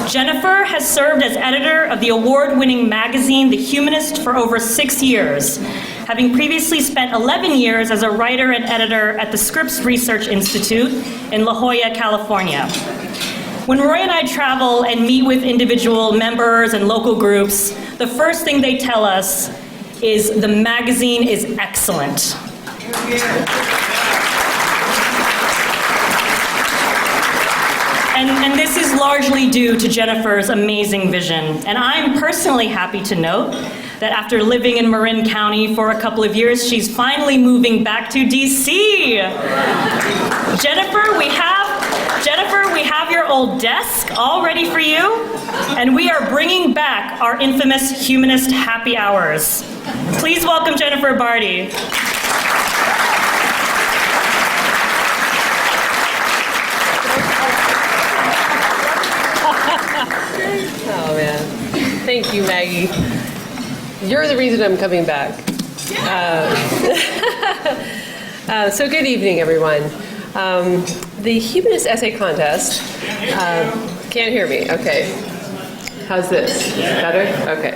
Jennifer has served as editor of the award-winning magazine, The Humanist, for over 6 years, having previously spent 11 years as a writer and editor at the Scripps Research Institute in La Jolla, California. When Roy and I travel and meet with individual members and local groups, the first thing they tell us is the magazine is excellent. And this is largely due to Jennifer's amazing vision. And I'm personally happy to note that after living in Marin County for a couple of years, she's finally moving back to DC. Jennifer, we have your old desk all ready for you, and we are bringing back our infamous humanist happy hours. Please welcome Jennifer Barty. Oh man, thank you, Maggie. You're the reason I'm coming back. So good evening, everyone. The Humanist Essay Contest, can't hear me, okay. How's this? Better? Okay.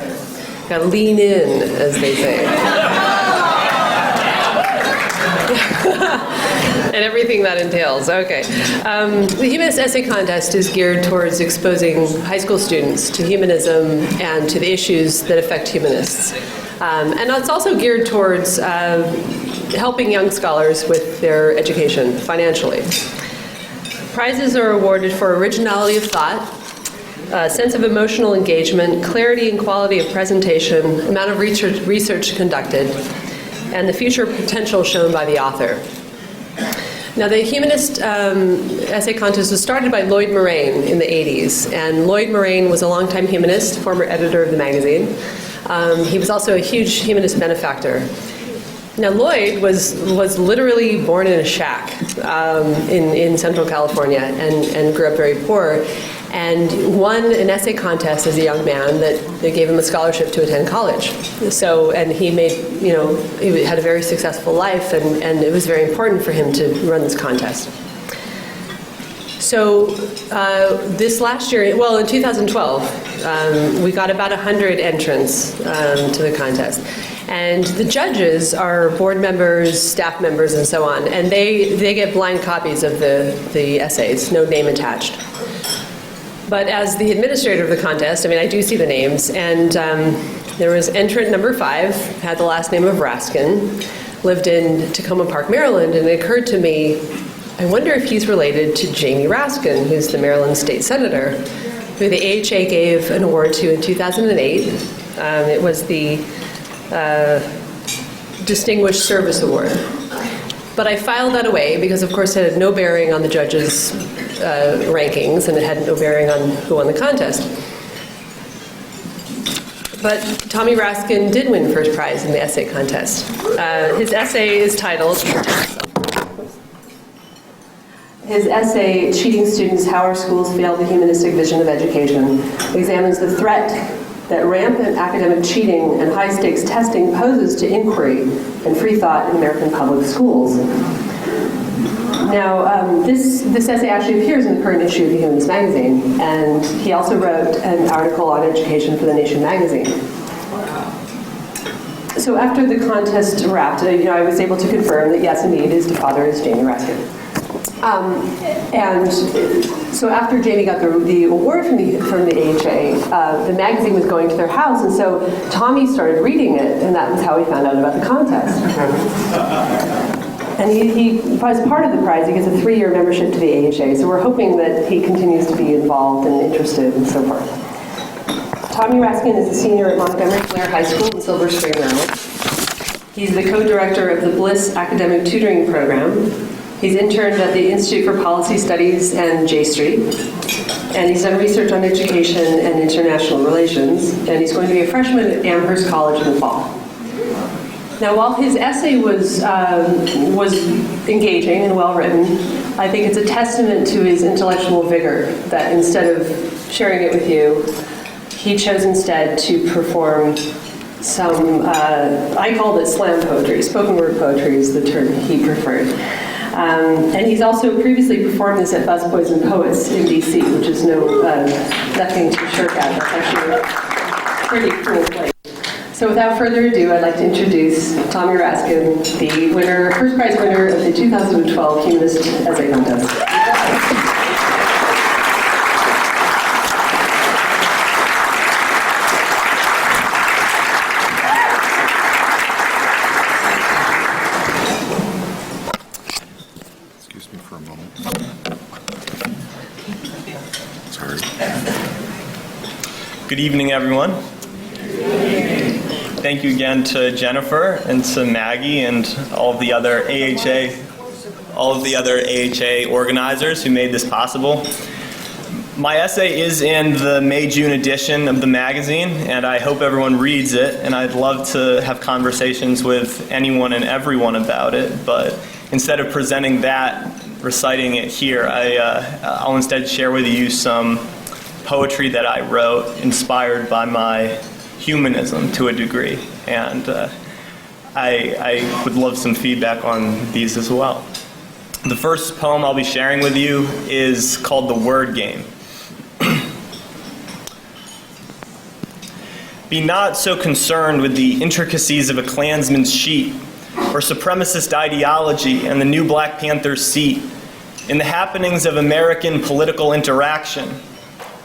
Gotta lean in, as they say. And everything that entails, okay. The Humanist Essay Contest is geared towards exposing high school students to humanism and to the issues that affect humanists. And it's also geared towards helping young scholars with their education financially. Prizes are awarded for originality of thought, sense of emotional engagement, clarity and quality of presentation, amount of research conducted, and the future potential shown by the author. Now, the Humanist Essay Contest was started by Lloyd Moraine in the 80s, and Lloyd Moraine was a longtime humanist, former editor of the magazine. He was also a huge humanist benefactor. Now, Lloyd was literally born in a shack in Central California and grew up very poor, and won an essay contest as a young man that gave him a scholarship to attend college. So, and he made, he had a very successful life, and it was very important for him to run this contest. So this last year, well, in 2012, we got about 100 entrants to the contest. And the judges are board members, staff members, and so on. And they get blind copies of the essays, no name attached. But as the administrator of the contest, I do see the names, and there was entrant number 5, had the last name of Raskin, lived in Tacoma Park, Maryland, and it occurred to me, I wonder if he's related to Jamie Raskin, who's the Maryland state senator, who the AHA gave an award to in 2008. It was the Distinguished Service Award. But I filed that away because, of course, it had no bearing on the judges' rankings, and it had no bearing on who won the contest. But Tommy Raskin did win first prize in the essay contest. His essay is titled, his essay, Cheating Students, How Our Schools Fail the Humanistic Vision of Education, examines the threat that rampant academic cheating and high-stakes testing poses to inquiry and free thought in American public schools. Now, this essay actually appears in the current issue of the Humanist magazine, and he also wrote an article on education for The Nation magazine. So after the contest wrapped, I was able to confirm that yes, indeed, his father is Jamie Raskin. And so after Jamie got the award from the AHA, the magazine was going to their house, and so Tommy started reading it, and that was how he found out about the contest. And he as part of the prize, he gets a 3-year membership to the AHA, so we're hoping that he continues to be involved and interested and so forth. Tommy Raskin is a senior at Montgomery Blair High School in Silver Spring, Maryland. He's the co-director of the Bliss Academic Tutoring Program. He's interned at the Institute for Policy Studies and J Street, and he's done research on education and international relations, and he's going to be a freshman at Amherst College in the fall. Now, while his essay was engaging and well-written, I think it's a testament to his intellectual vigor that instead of sharing it with you, he chose instead to perform some, I called it slam poetry. Spoken word poetry is the term he preferred. And he's also previously performed this at Busboys and Poets in DC, which is nothing to shirk at. That's actually a pretty cool place. So without further ado, I'd like to introduce Tommy Raskin, the first prize winner of the 2012 Humanist Essay Contest. Excuse me for a moment. Sorry. Good evening, everyone. Thank you again to Jennifer and to Maggie and all of the other AHA organizers who made this possible. My essay is in the May-June edition of the magazine, and I hope everyone reads it, and I'd love to have conversations with anyone and everyone about it, but instead of presenting that, reciting it here, I'll instead share with you some poetry that I wrote inspired by my humanism to a degree, and I would love some feedback on these as well. The first poem I'll be sharing with you is called The Word Game. Be not so concerned with the intricacies of a Klansman's sheet or supremacist ideology and the new Black Panther's seat in the happenings of American political interaction,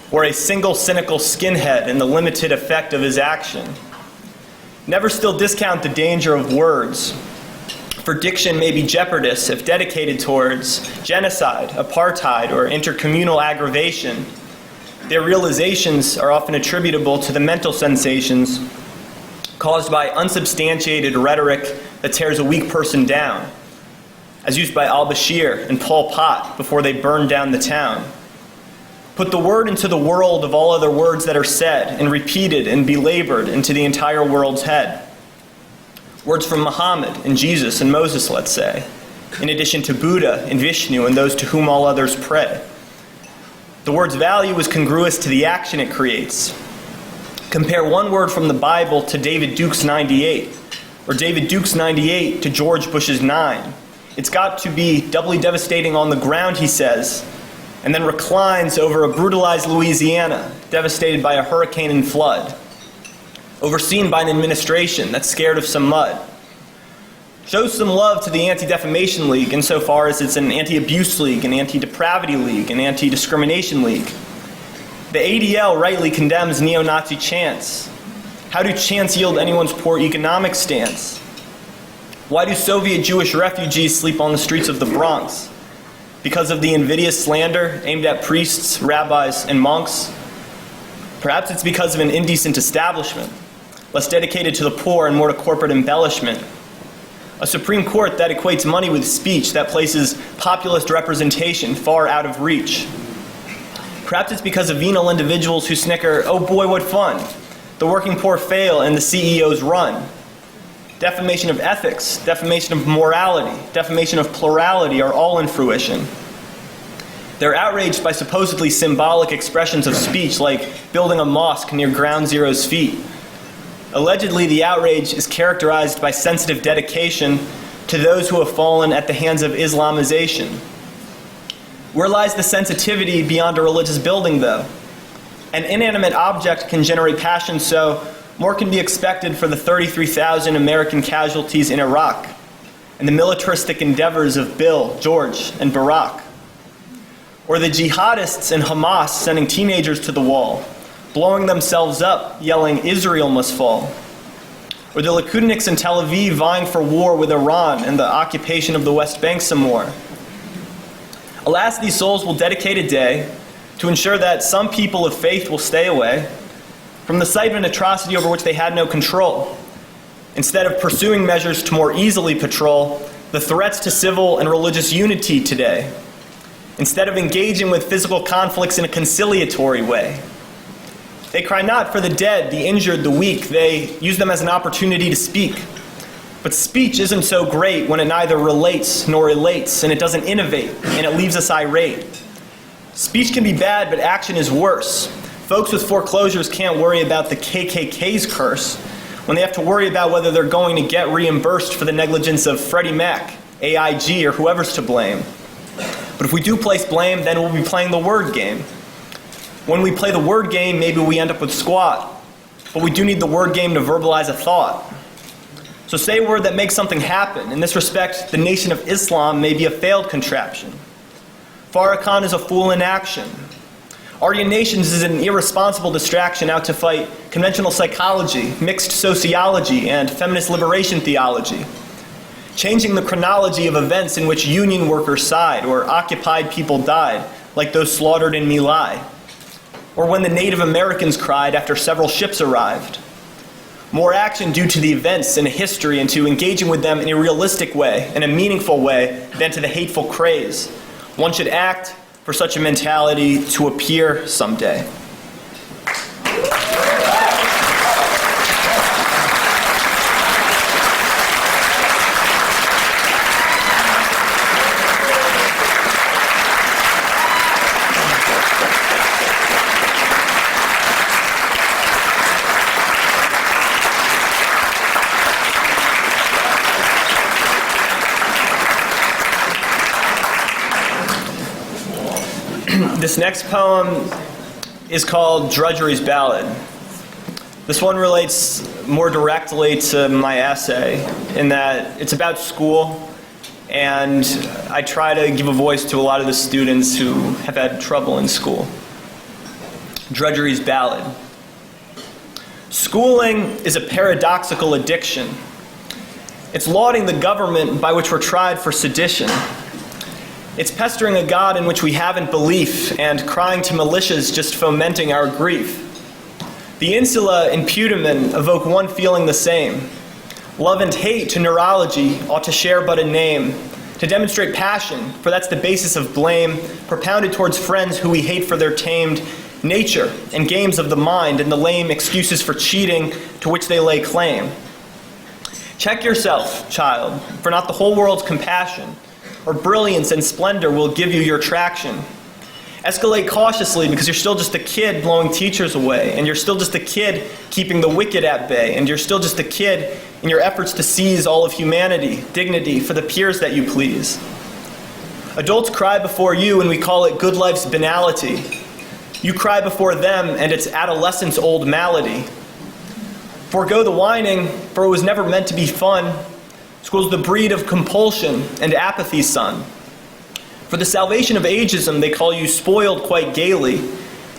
or a single cynical skinhead and the limited effect of his action. Never still discount the danger of words, for diction may be jeopardous if dedicated towards genocide, apartheid, or intercommunal aggravation. Their realizations are often attributable to the mental sensations caused by unsubstantiated rhetoric that tears a weak person down, as used by al-Bashir and Pol Pot before they burned down the town. Put the word into the world of all other words that are said and repeated and belabored into the entire world's head. Words from Muhammad and Jesus and Moses, let's say, in addition to Buddha and Vishnu and those to whom all others pray. The word's value is congruous to the action it creates. Compare one word from the Bible to David Duke's 98, or David Duke's 98 to George Bush's 9. It's got to be doubly devastating on the ground, he says, and then reclines over a brutalized Louisiana, devastated by a hurricane and flood, overseen by an administration that's scared of some mud. Shows some love to the Anti-Defamation League insofar as it's an anti-abuse league, an anti-depravity league, an anti-discrimination league. The ADL rightly condemns neo-Nazi chants. How do chants yield anyone's poor economic stance? Why do Soviet Jewish refugees sleep on the streets of the Bronx? Because of the invidious slander aimed at priests, rabbis, and monks? Perhaps it's because of an indecent establishment, less dedicated to the poor and more to corporate embellishment. A Supreme Court that equates money with speech, that places populist representation far out of reach. Perhaps it's because of venal individuals who snicker, "Oh boy, what fun. The working poor fail and the CEOs run." Defamation of ethics, defamation of morality, defamation of plurality are all in fruition. They're outraged by supposedly symbolic expressions of speech like building a mosque near Ground Zero's feet. Allegedly, the outrage is characterized by sensitive dedication to those who have fallen at the hands of Islamization. Where lies the sensitivity beyond a religious building, though? An inanimate object can generate passion, so more can be expected for the 33,000 American casualties in Iraq and the militaristic endeavors of Bill, George, and Barack. Or the jihadists in Hamas sending teenagers to the wall, blowing themselves up, yelling, "Israel must fall." Or the Likud in Tel Aviv vying for war with Iran and the occupation of the West Bank some more. Alas, these souls will dedicate a day to ensure that some people of faith will stay away from the sight of an atrocity over which they had no control, instead of pursuing measures to more easily patrol the threats to civil and religious unity today, instead of engaging with physical conflicts in a conciliatory way. They cry not for the dead, the injured, the weak. They use them as an opportunity to speak. But speech isn't so great when it neither relates nor relates, and it doesn't innovate, and it leaves us irate. Speech can be bad, but action is worse. Folks with foreclosures can't worry about the KKK's curse when they have to worry about whether they're going to get reimbursed for the negligence of Freddie Mac AIG, or whoever's to blame. But if we do place blame, then we'll be playing the word game. When we play the word game, maybe we end up with squat. But we do need the word game to verbalize a thought. So say a word that makes something happen. In this respect, the Nation of Islam may be a failed contraption. Farrakhan is a fool in action. Aryan Nations is an irresponsible distraction out to fight conventional psychology, mixed sociology, and feminist liberation theology. Changing the chronology of events in which union workers sighed or occupied people died, like those slaughtered in My Lai. Or when the Native Americans cried after several ships arrived. More action due to the events and history and to engaging with them in a realistic way, in a meaningful way, than to the hateful craze. One should act for such a mentality to appear someday. This next poem is called Drudgery's Ballad. This one relates more directly to my essay in that it's about school, and I try to give a voice to a lot of the students who have had trouble in school. Drudgery's Ballad. Schooling is a paradoxical addiction. It's lauding the government by which we're tried for sedition. It's pestering a God in which we haven't belief, and crying to militias just fomenting our grief. The insula and putamen evoke one feeling the same. Love and hate to neurology ought to share but a name. To demonstrate passion, for that's the basis of blame, propounded towards friends who we hate for their tamed nature, and games of the mind, and the lame excuses for cheating to which they lay claim. Check yourself, child, for not the whole world's compassion or brilliance and splendor will give you your traction. Escalate cautiously because you're still just a kid blowing teachers away, and you're still just a kid keeping the wicked at bay, and you're still just a kid in your efforts to seize all of humanity, dignity for the peers that you please. Adults cry before you and we call it good life's banality. You cry before them and it's adolescence' old malady. Forgo the whining, for it was never meant to be fun. School's the breed of compulsion and apathy, son. For the salvation of ageism, they call you spoiled quite gaily,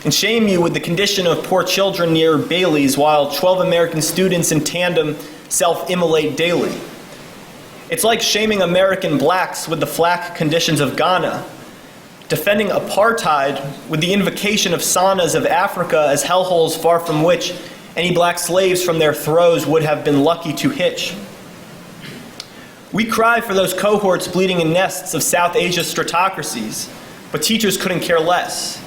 and shame you with the condition of poor children near Bailey's, while 12 American students in tandem self-immolate daily. It's like shaming American blacks with the flak conditions of Ghana, defending apartheid with the invocation of saunas of Africa as hellholes far from which any black slaves from their throes would have been lucky to hitch. We cry for those cohorts bleeding in nests of South Asia's stratocracies, but teachers couldn't care less.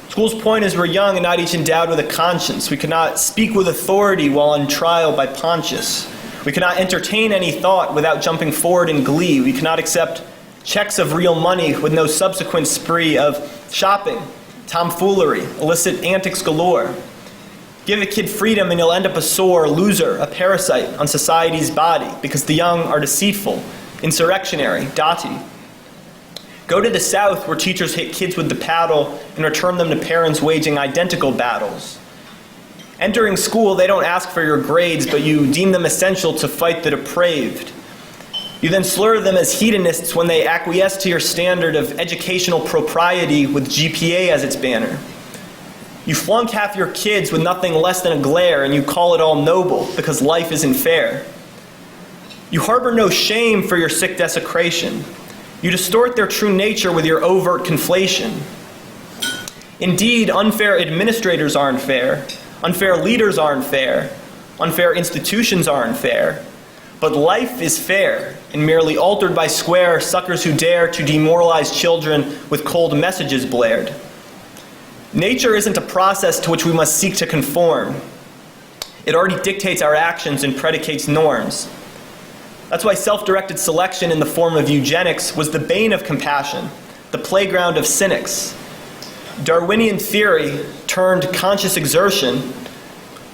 School's point is we're young and not each endowed with a conscience. We cannot speak with authority while on trial by Pontius. We cannot entertain any thought without jumping forward in glee. We cannot accept checks of real money with no subsequent spree of shopping, tomfoolery, illicit antics galore. Give a kid freedom and you'll end up a sore loser, a parasite on society's body, because the young are deceitful, insurrectionary, dotty. Go to the South where teachers hit kids with the paddle and return them to parents waging identical battles. Entering school, they don't ask for your grades, but you deem them essential to fight the depraved. You then slur them as hedonists when they acquiesce to your standard of educational propriety with GPA as its banner. You flunk half your kids with nothing less than a glare, and you call it all noble because life isn't fair. You harbor no shame for your sick desecration. You distort their true nature with your overt conflation. Indeed, unfair administrators aren't fair. Unfair leaders aren't fair. Unfair institutions aren't fair. But life is fair, and merely altered by square suckers who dare to demoralize children with cold messages blared. Nature isn't a process to which we must seek to conform. It already dictates our actions and predicates norms. That's why self-directed selection in the form of eugenics was the bane of compassion, the playground of cynics. Darwinian theory turned conscious exertion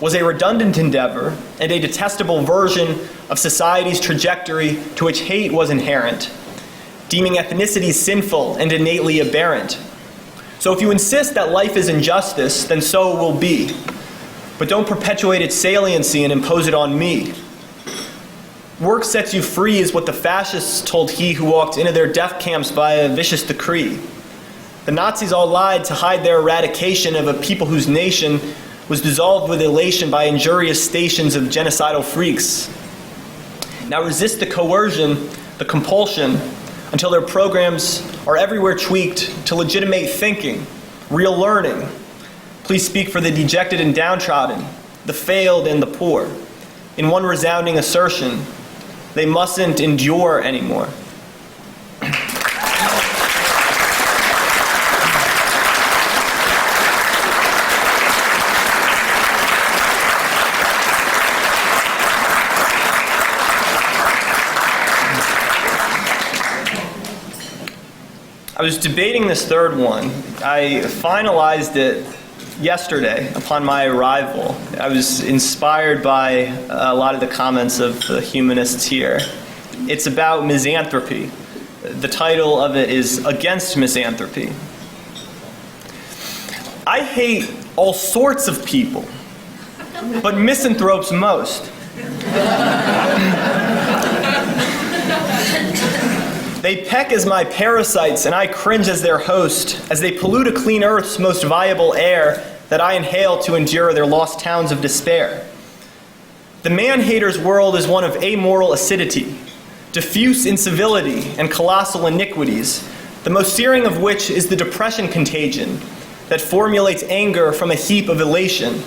was a redundant endeavor and a detestable version of society's trajectory to which hate was inherent, deeming ethnicity sinful and innately aberrant. So if you insist that life is injustice, then so it will be. But don't perpetuate its saliency and impose it on me. Work sets you free is what the fascists told he who walked into their death camps by a vicious decree. The Nazis all lied to hide their eradication of a people whose nation was dissolved with elation by injurious stations of genocidal freaks. Now resist the coercion, the compulsion, until their programs are everywhere tweaked to legitimate thinking, real learning. Please speak for the dejected and downtrodden, the failed and the poor. In one resounding assertion, they mustn't endure anymore. I was debating this third one. I finalized it yesterday upon my arrival. I was inspired by a lot of the comments of the humanists here. It's about misanthropy. The title of it is Against Misanthropy. I hate all sorts of people, but misanthropes most. They peck as my parasites, and I cringe as their host, as they pollute a clean earth's most viable air that I inhale to endure their lost towns of despair. The man-hater's world is one of amoral acidity, diffuse incivility, and colossal iniquities, the most searing of which is the depression contagion that formulates anger from a heap of elation.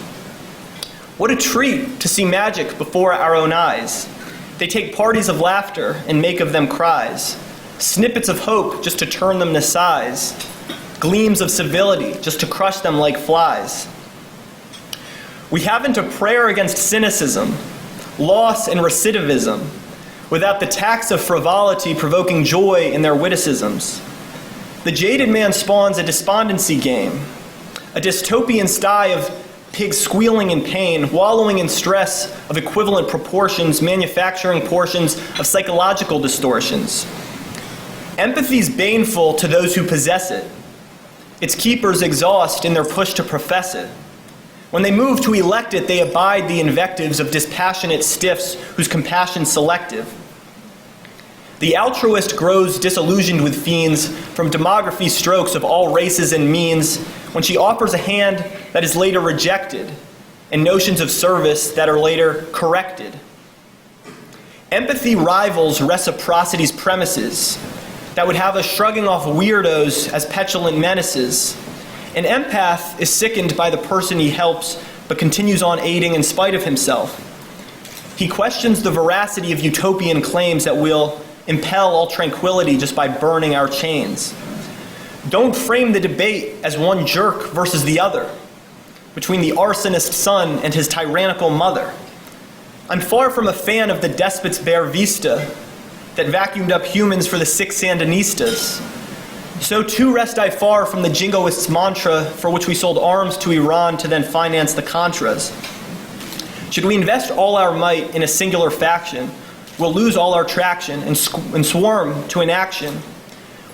What a treat to see magic before our own eyes. They take parties of laughter and make of them cries. Snippets of hope just to turn them to sighs. Gleams of civility just to crush them like flies. We haven't a prayer against cynicism, loss and recidivism, without the tax of frivolity provoking joy in their witticisms. The jaded man spawns a despondency game, a dystopian sty of pigs squealing in pain, wallowing in stress of equivalent proportions, manufacturing portions of psychological distortions. Empathy's baneful to those who possess it. Its keepers exhaust in their push to profess it. When they move to elect it, they abide the invectives of dispassionate stiffs whose compassion's selective. The altruist grows disillusioned with fiends from demography strokes of all races and means when she offers a hand that is later rejected and notions of service that are later corrected. Empathy rivals reciprocity's premises that would have us shrugging off weirdos as petulant menaces. An empath is sickened by the person he helps, but continues on aiding in spite of himself. He questions the veracity of utopian claims that will impel all tranquility just by burning our chains. Don't frame the debate as one jerk versus the other, between the arsonist son and his tyrannical mother. I'm far from a fan of the despot's bare vista that vacuumed up humans for the sick Sandinistas. So too rest I far from the jingoists' mantra for which we sold arms to Iran to then finance the Contras. Should we invest all our might in a singular faction, we'll lose all our traction and swarm to inaction.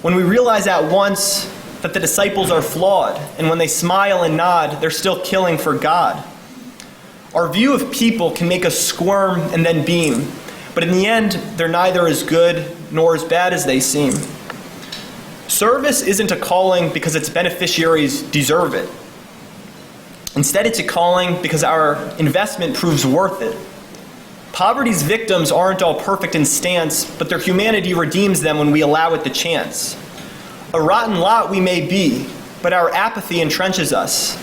When we realize at once that the disciples are flawed, and when they smile and nod, they're still killing for God. Our view of people can make us squirm and then beam, but in the end, they're neither as good nor as bad as they seem. Service isn't a calling because its beneficiaries deserve it. Instead, it's a calling because our investment proves worth it. Poverty's victims aren't all perfect in stance, but their humanity redeems them when we allow it the chance. A rotten lot we may be, but our apathy entrenches us.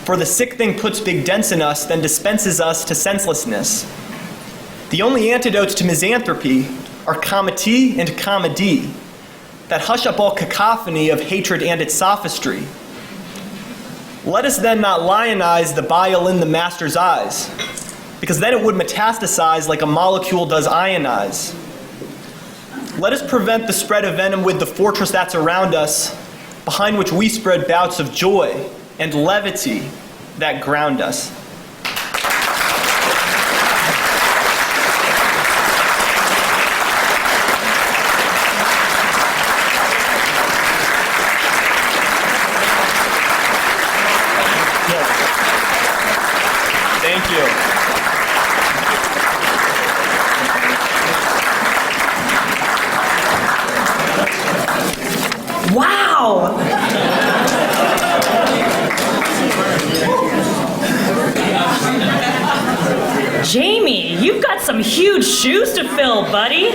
For the sick thing puts big dents in us, then dispenses us to senselessness. The only antidotes to misanthropy are comity and comedy, that hush up all cacophony of hatred and its sophistry. Let us then not lionize the bile in the master's eyes, because then it would metastasize like a molecule does ionize. Let us prevent the spread of venom with the fortress that's around us, behind which we spread bouts of joy and levity that ground us. you. Wow! Jamie, you've got some huge shoes to fill, buddy.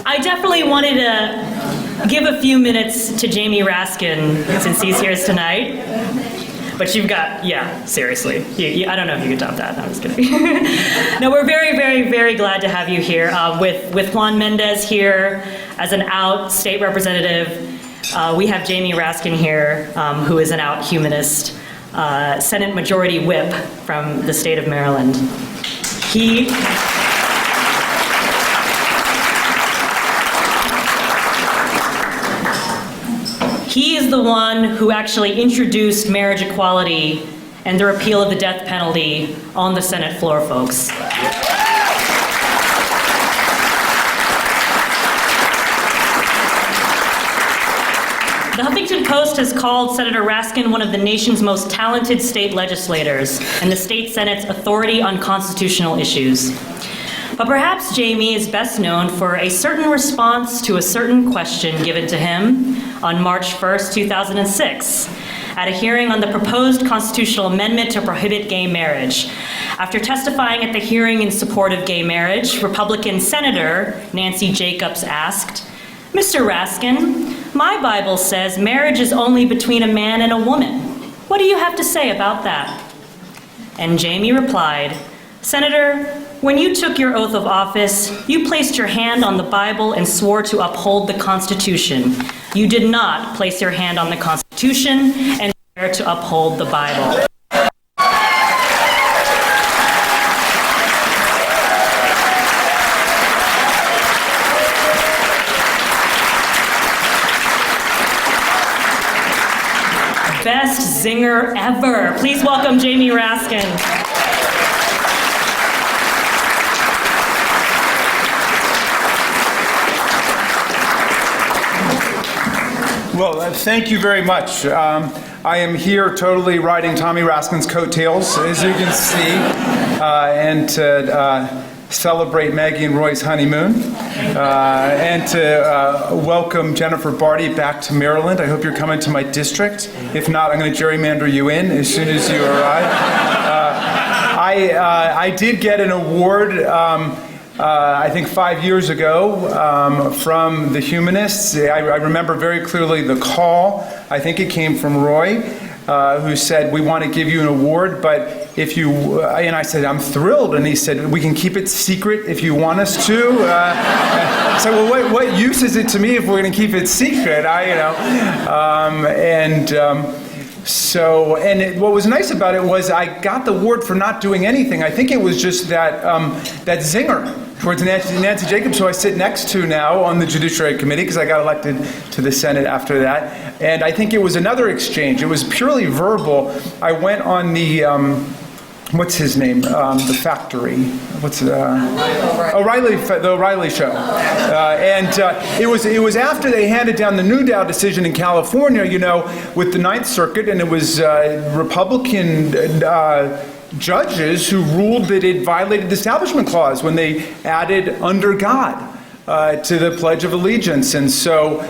I definitely wanted to give a few minutes to Jamie Raskin since he's here tonight. But you've got, yeah, seriously. I don't know if you could top that. No, I'm just kidding. No, we're very, very, very glad to have you here. With Juan Mendez here as an out state representative, we have Jamie Raskin here, who is an out humanist, Senate Majority Whip from the state of Maryland. He is the one who actually introduced marriage equality and the repeal of the death penalty on the Senate floor, folks. The Huffington Post has called Senator Raskin one of the nation's most talented state legislators and the state Senate's authority on constitutional issues. But perhaps Jamie is best known for a certain response to a certain question given to him on March 1st, 2006, at a hearing on the proposed constitutional amendment to prohibit gay marriage. After testifying at the hearing in support of gay marriage, Republican Senator Nancy Jacobs asked, "Mr. Raskin, my Bible says marriage is only between a man and a woman. What do you have to say about that?" And Jamie replied, "Senator, when you took your oath of office, you placed your hand on the Bible and swore to uphold the Constitution. You did not place your hand on the Constitution and swear to uphold the Bible." Best zinger ever. Please welcome Jamie Raskin. Well, thank you very much. I am here totally riding Tommy Raskin's coattails, as you can see, and to celebrate Maggie and Roy's honeymoon, and to welcome Jennifer Barty back to Maryland. I hope you're coming to my district. If not, I'm going to gerrymander you in as soon as you arrive. I did get an award I think 5 years ago from the Humanists. I remember very clearly the call. I think it came from Roy, who said, "We want to give you an award, but if you," and I said, "I'm thrilled." And he said, "We can keep it secret if you want us to." I said, "Well, what use is it to me if we're going to keep it secret?" What was nice about it was I got the award for not doing anything. I think it was just that zinger towards Nancy Jacobs, who I sit next to now on the Judiciary Committee because I got elected to the Senate after that. And I think it was another exchange. It was purely verbal. I went on the what's his name? The Factory. What's it? O'Reilly. The O'Reilly Show. It was after they handed down the Newdow decision in California, with the Ninth Circuit, and it was Republican judges who ruled that it violated the Establishment Clause when they added "under God" to the Pledge of Allegiance. And so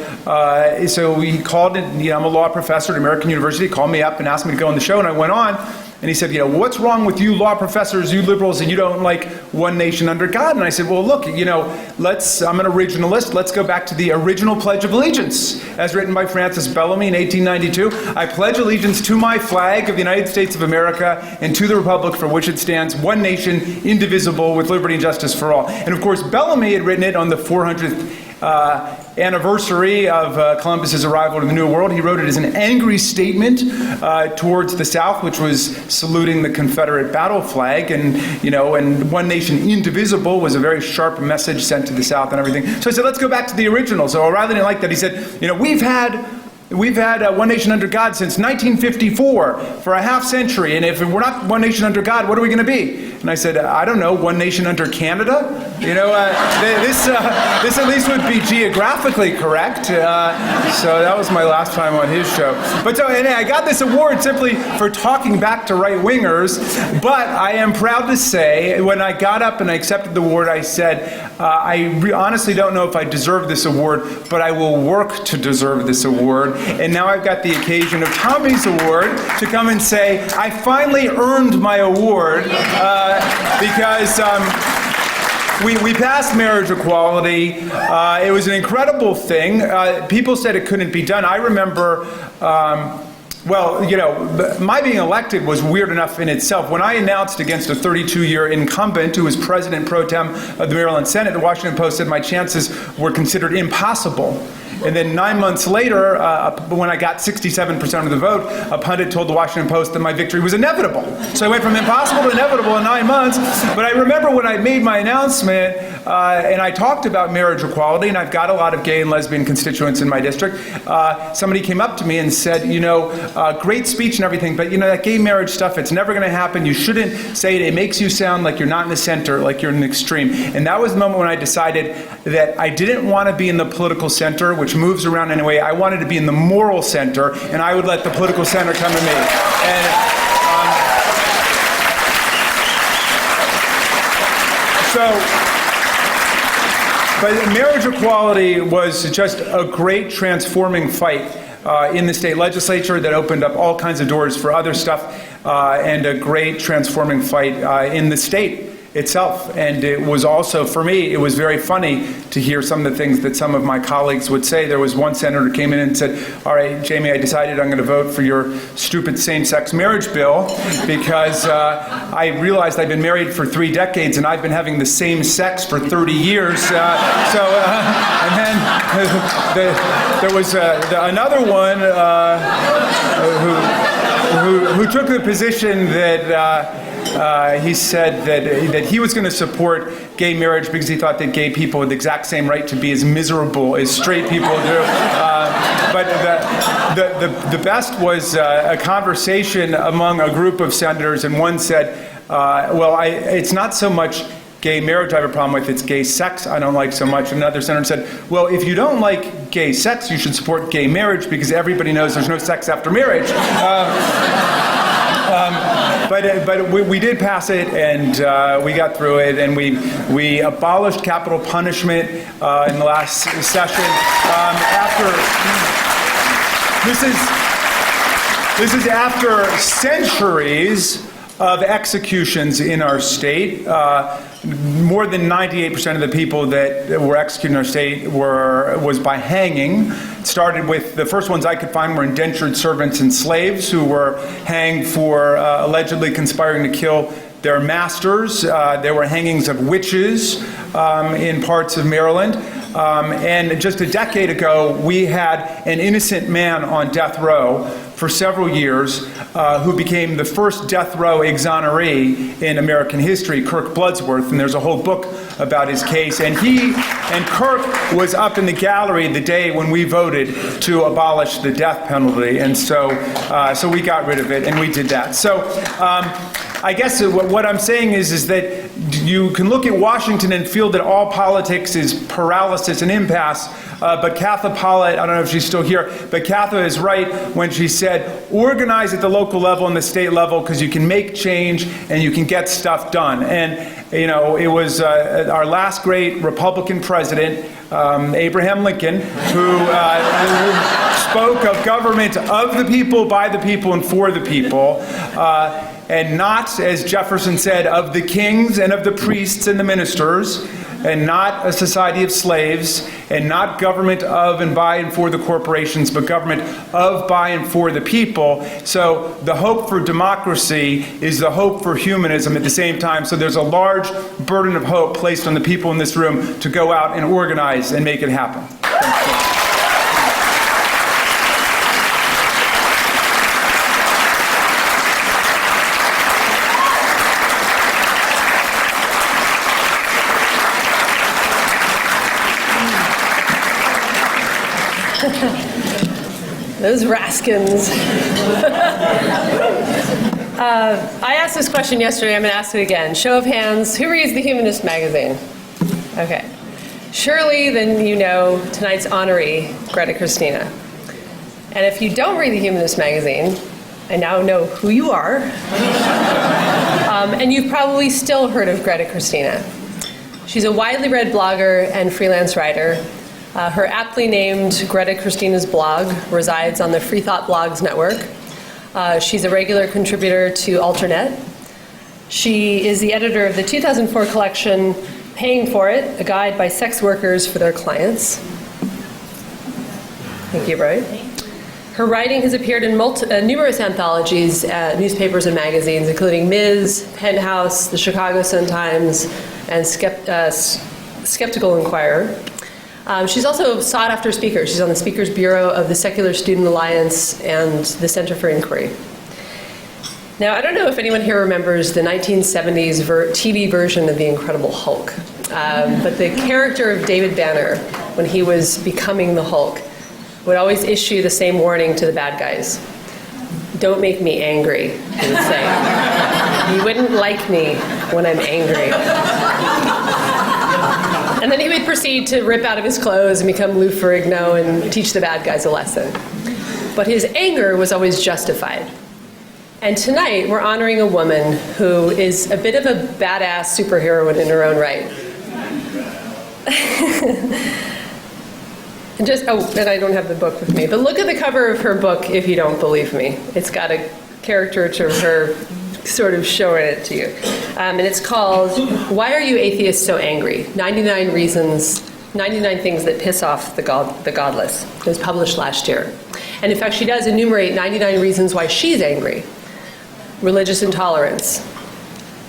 he called it. I'm a law professor at American University. He called me up and asked me to go on the show, and I went on. And he said, "What's wrong with you law professors, you liberals, and you don't like one nation under God?" And I said, "Well, look, I'm an originalist. Let's go back to the original Pledge of Allegiance, as written by Francis Bellamy in 1892. I pledge allegiance to my flag of the United States of America and to the republic for which it stands, one nation, indivisible, with liberty and justice for all." And of course, Bellamy had written it on the 400th anniversary of Columbus's arrival to the New World. He wrote it as an angry statement towards the South, which was saluting the Confederate battle flag, and one nation indivisible was a very sharp message sent to the South and everything. So I said, let's go back to the original. So O'Reilly didn't like that. He said, we've had we've had one nation under God since 1954 for a half century, and if we're not one nation under God, what are we going to be? And I said, I don't know, one nation under Canada? You know, this at least would be geographically correct. So that was my last time on his show. But so, and I got this award simply for talking back to right-wingers, but I am proud to say, when I got up and I accepted the award, I said, honestly don't know if I deserve this award, but I will work to deserve this award. And now I've got the occasion of Tommy's Award to come and say, I finally earned my award because we passed marriage equality. It was an incredible thing. People said it couldn't be done. I remember well, you know, my being elected was weird enough in itself. When I announced against a 32-year incumbent who was president pro tem of the Maryland Senate, the Washington Post said my chances were considered impossible. And then 9 months later, when I got 67% of the vote, a pundit told the Washington Post that my victory was inevitable. So I went from impossible to inevitable in 9 months. But I remember when I made my announcement, and I talked about marriage equality, and I've got a lot of gay and lesbian constituents in my district, somebody came up to me and said, you know, great speech and everything, but you know, that gay marriage stuff, it's never going to happen. You shouldn't say it. It makes you sound like you're not in the center, like you're in the extreme. And that was the moment when I decided that I didn't want to be in the political center, which moves around anyway. I wanted to be in the moral center, and I would let the political center come to me. And but marriage equality was just a great transforming fight in the state legislature that opened up all kinds of doors for other stuff, and a great transforming fight in the state itself. And it was also, for me, it was very funny to hear some of the things that some of my colleagues would say. There was one senator who came in and said, all right, Jamie, I decided I'm going to vote for your stupid same-sex marriage bill because I realized I've been married for 3 decades and I've been having the same sex for 30 years. And then there was another one who took the position that he said that he was going to support gay marriage because he thought that gay people had the exact same right to be as miserable as straight people do. But the best was a conversation among a group of senators, and one said, well, it's not so much gay marriage I have a problem with, it's gay sex I don't like so much. And another senator said, well, if you don't like gay sex, you should support gay marriage because everybody knows there's no sex after marriage. But we did pass it, and we got through it, and we abolished capital punishment in the last session. This is after centuries of executions in our state. More than 98% of the people that were executed in our state was by hanging. It started with, the first ones I could find were indentured servants and slaves who were hanged for allegedly conspiring to kill their masters. There were hangings of witches in parts of Maryland. And just a decade ago, we had an innocent man on death row for several years who became the first death row exoneree in American history, Kirk Bloodsworth, and there's a whole book about his case. And Kirk was up in the gallery the day when we voted to abolish the death penalty, and so we got rid of it, and we did that. So I guess what I'm saying is that you can look at Washington and feel that all politics is paralysis and impasse, but Katha Pollitt, I don't know if she's still here, but Katha is right when she said, organize at the local level and the state level because you can make change and you can get stuff done. And, you know, it was our last great Republican president, Abraham Lincoln, who spoke of government of the people, by the people, and for the people. And not, as Jefferson said, of the kings and of the priests and the ministers, and not a society of slaves, and not government of and by and for the corporations, but government of, by, and for the people. So the hope for democracy is the hope for humanism at the same time. So there's a large burden of hope placed on the people in this room to go out and organize and make it happen. Thank you. Those Raskins. I asked this question yesterday. I'm going to ask it again. Show of hands, who reads the Humanist magazine? Okay. Surely then you know tonight's honoree, Greta Christina. And if you don't read the Humanist magazine, I now know who you are. And you've probably still heard of Greta Christina. She's a widely read blogger and freelance writer. Her aptly named Greta Christina's blog resides on the Free Thought Blogs network. She's a regular contributor to Alternet. She is the editor of the 2004 collection, Paying for It, a guide by sex workers for their clients. Thank you, Brian. Her writing has appeared in numerous anthologies, newspapers and magazines, including Ms., Penthouse, the Chicago Sun-Times, and Skeptical Inquirer. She's also a sought-after speaker. She's on the Speakers Bureau of the Secular Student Alliance and the Center for Inquiry. Now, I don't know if anyone here remembers the 1970s TV version of The Incredible Hulk, but the character of David Banner, when he was becoming the Hulk, would always issue the same warning to the bad guys. Don't make me angry, he would say. You wouldn't like me when I'm angry. And then he would proceed to rip out of his clothes and become Lou Ferrigno and teach the bad guys a lesson. But his anger was always justified. And tonight, we're honoring a woman who is a bit of a badass superheroine in her own right. And I don't have the book with me, but look at the cover of her book if you don't believe me. It's got a caricature of her sort of showing it to you. And it's called, Why Are You Atheists So Angry? 99 Things That Piss Off the Godless. It was published last year. And in fact, she does enumerate 99 reasons why she's angry. Religious intolerance,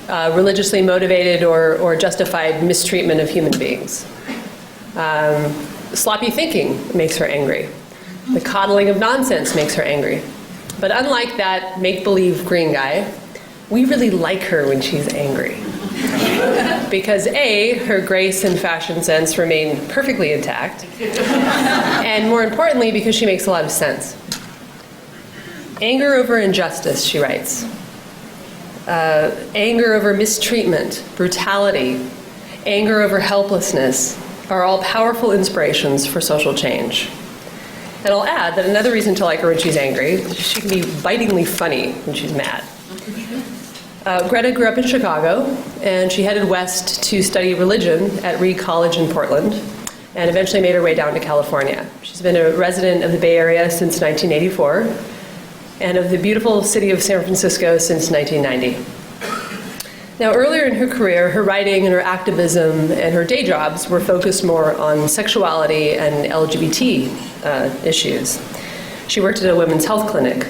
religiously motivated or justified mistreatment of human beings. Sloppy thinking makes her angry. The coddling of nonsense makes her angry. But unlike that make-believe green guy, we really like her when she's angry. Because A, her grace and fashion sense remain perfectly intact, and more importantly, because she makes a lot of sense. Anger over injustice, she writes. Anger over mistreatment, brutality, anger over helplessness are all powerful inspirations for social change. And I'll add that another reason to like her when she's angry, she can be bitingly funny when she's mad. Greta grew up in Chicago, and she headed west to study religion at Reed College in Portland, and eventually made her way down to California. She's been a resident of the Bay Area since 1984, and of the beautiful city of San Francisco since 1990. Now, earlier in her career, her writing and her activism and her day jobs were focused more on sexuality and LGBT issues. She worked at a women's health clinic.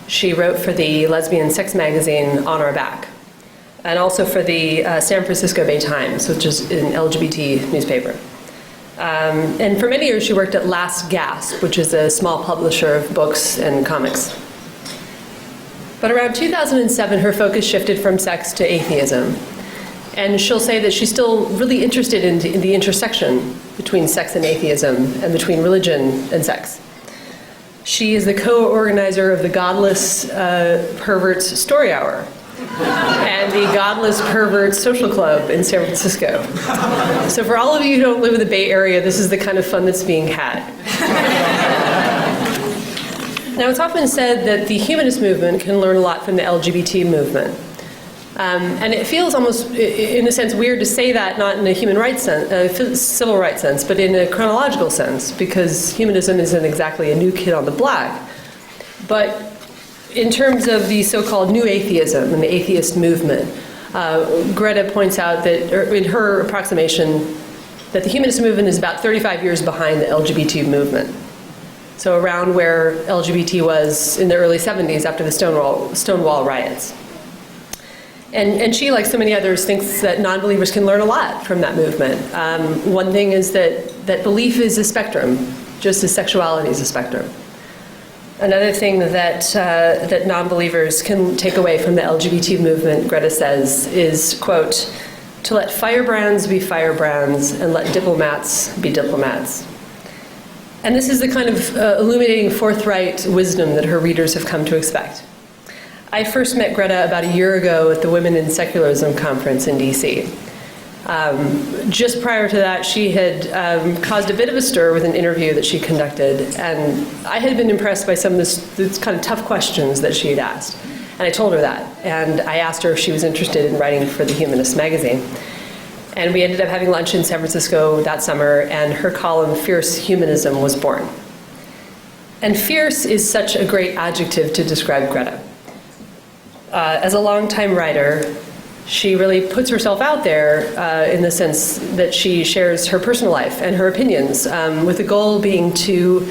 She wrote for the lesbian sex magazine On Our Back, and also for the San Francisco Bay Times, which is an LGBT newspaper. And for many years, she worked at Last Gasp, which is a small publisher of books and comics. But around 2007, her focus shifted from sex to atheism. And she'll say that she's still really interested in the intersection between sex and atheism and between religion and sex. She is the co-organizer of the Godless Perverts Story Hour and the Godless Perverts Social Club in San Francisco. So for all of you who don't live in the Bay Area, this is the kind of fun that's being had. Now, it's often said that the humanist movement can learn a lot from the LGBT movement. And it feels almost, in a sense, weird to say that, not in a human rights sense, civil rights sense, but in a chronological sense, because humanism isn't exactly a new kid on the block. But in terms of the so-called new atheism and the atheist movement, Greta points out that, in her approximation, that the humanist movement is about 35 years behind the LGBT movement. So around where LGBT was in the early 70s after the Stonewall riots. And she, like so many others, thinks that non-believers can learn a lot from that movement. One thing is that belief is a spectrum, just as sexuality is a spectrum. Another thing that non-believers can take away from the LGBT movement, Greta says, is, quote, to let firebrands be firebrands and let diplomats be diplomats. And this is the kind of illuminating, forthright wisdom that her readers have come to expect. I first met Greta about a year ago at the Women in Secularism Conference in DC. Just prior to that, she had caused a bit of a stir with an interview that she conducted, and I had been impressed by some of this kind of tough questions that she had asked. And I told her that, and I asked her if she was interested in writing for the Humanist magazine. And we ended up having lunch in San Francisco that summer, and her column, Fierce Humanism, was born. And fierce is such a great adjective to describe Greta. As a longtime writer, she really puts herself out there in the sense that she shares her personal life and her opinions, with the goal being to,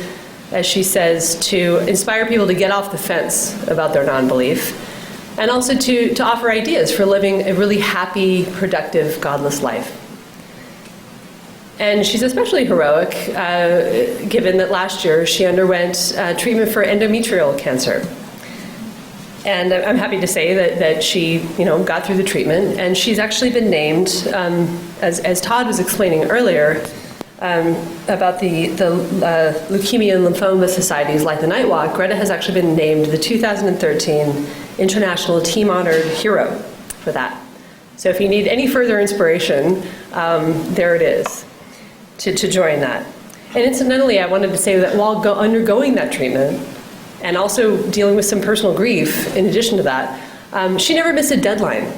as she says, to inspire people to get off the fence about their non-belief, and also to offer ideas for living a really happy, productive, godless life. And she's especially heroic, given that last year she underwent treatment for endometrial cancer. And I'm happy to say that she, got through the treatment, and she's actually been named, as Todd was explaining earlier, about the Leukemia and Lymphoma Society's Light the Night Walk. Greta has actually been named the 2013 International Team-Honored Hero for that. So if you need any further inspiration, there it is, to join that. And incidentally, I wanted to say that while undergoing that treatment, and also dealing with some personal grief in addition to that, she never missed a deadline.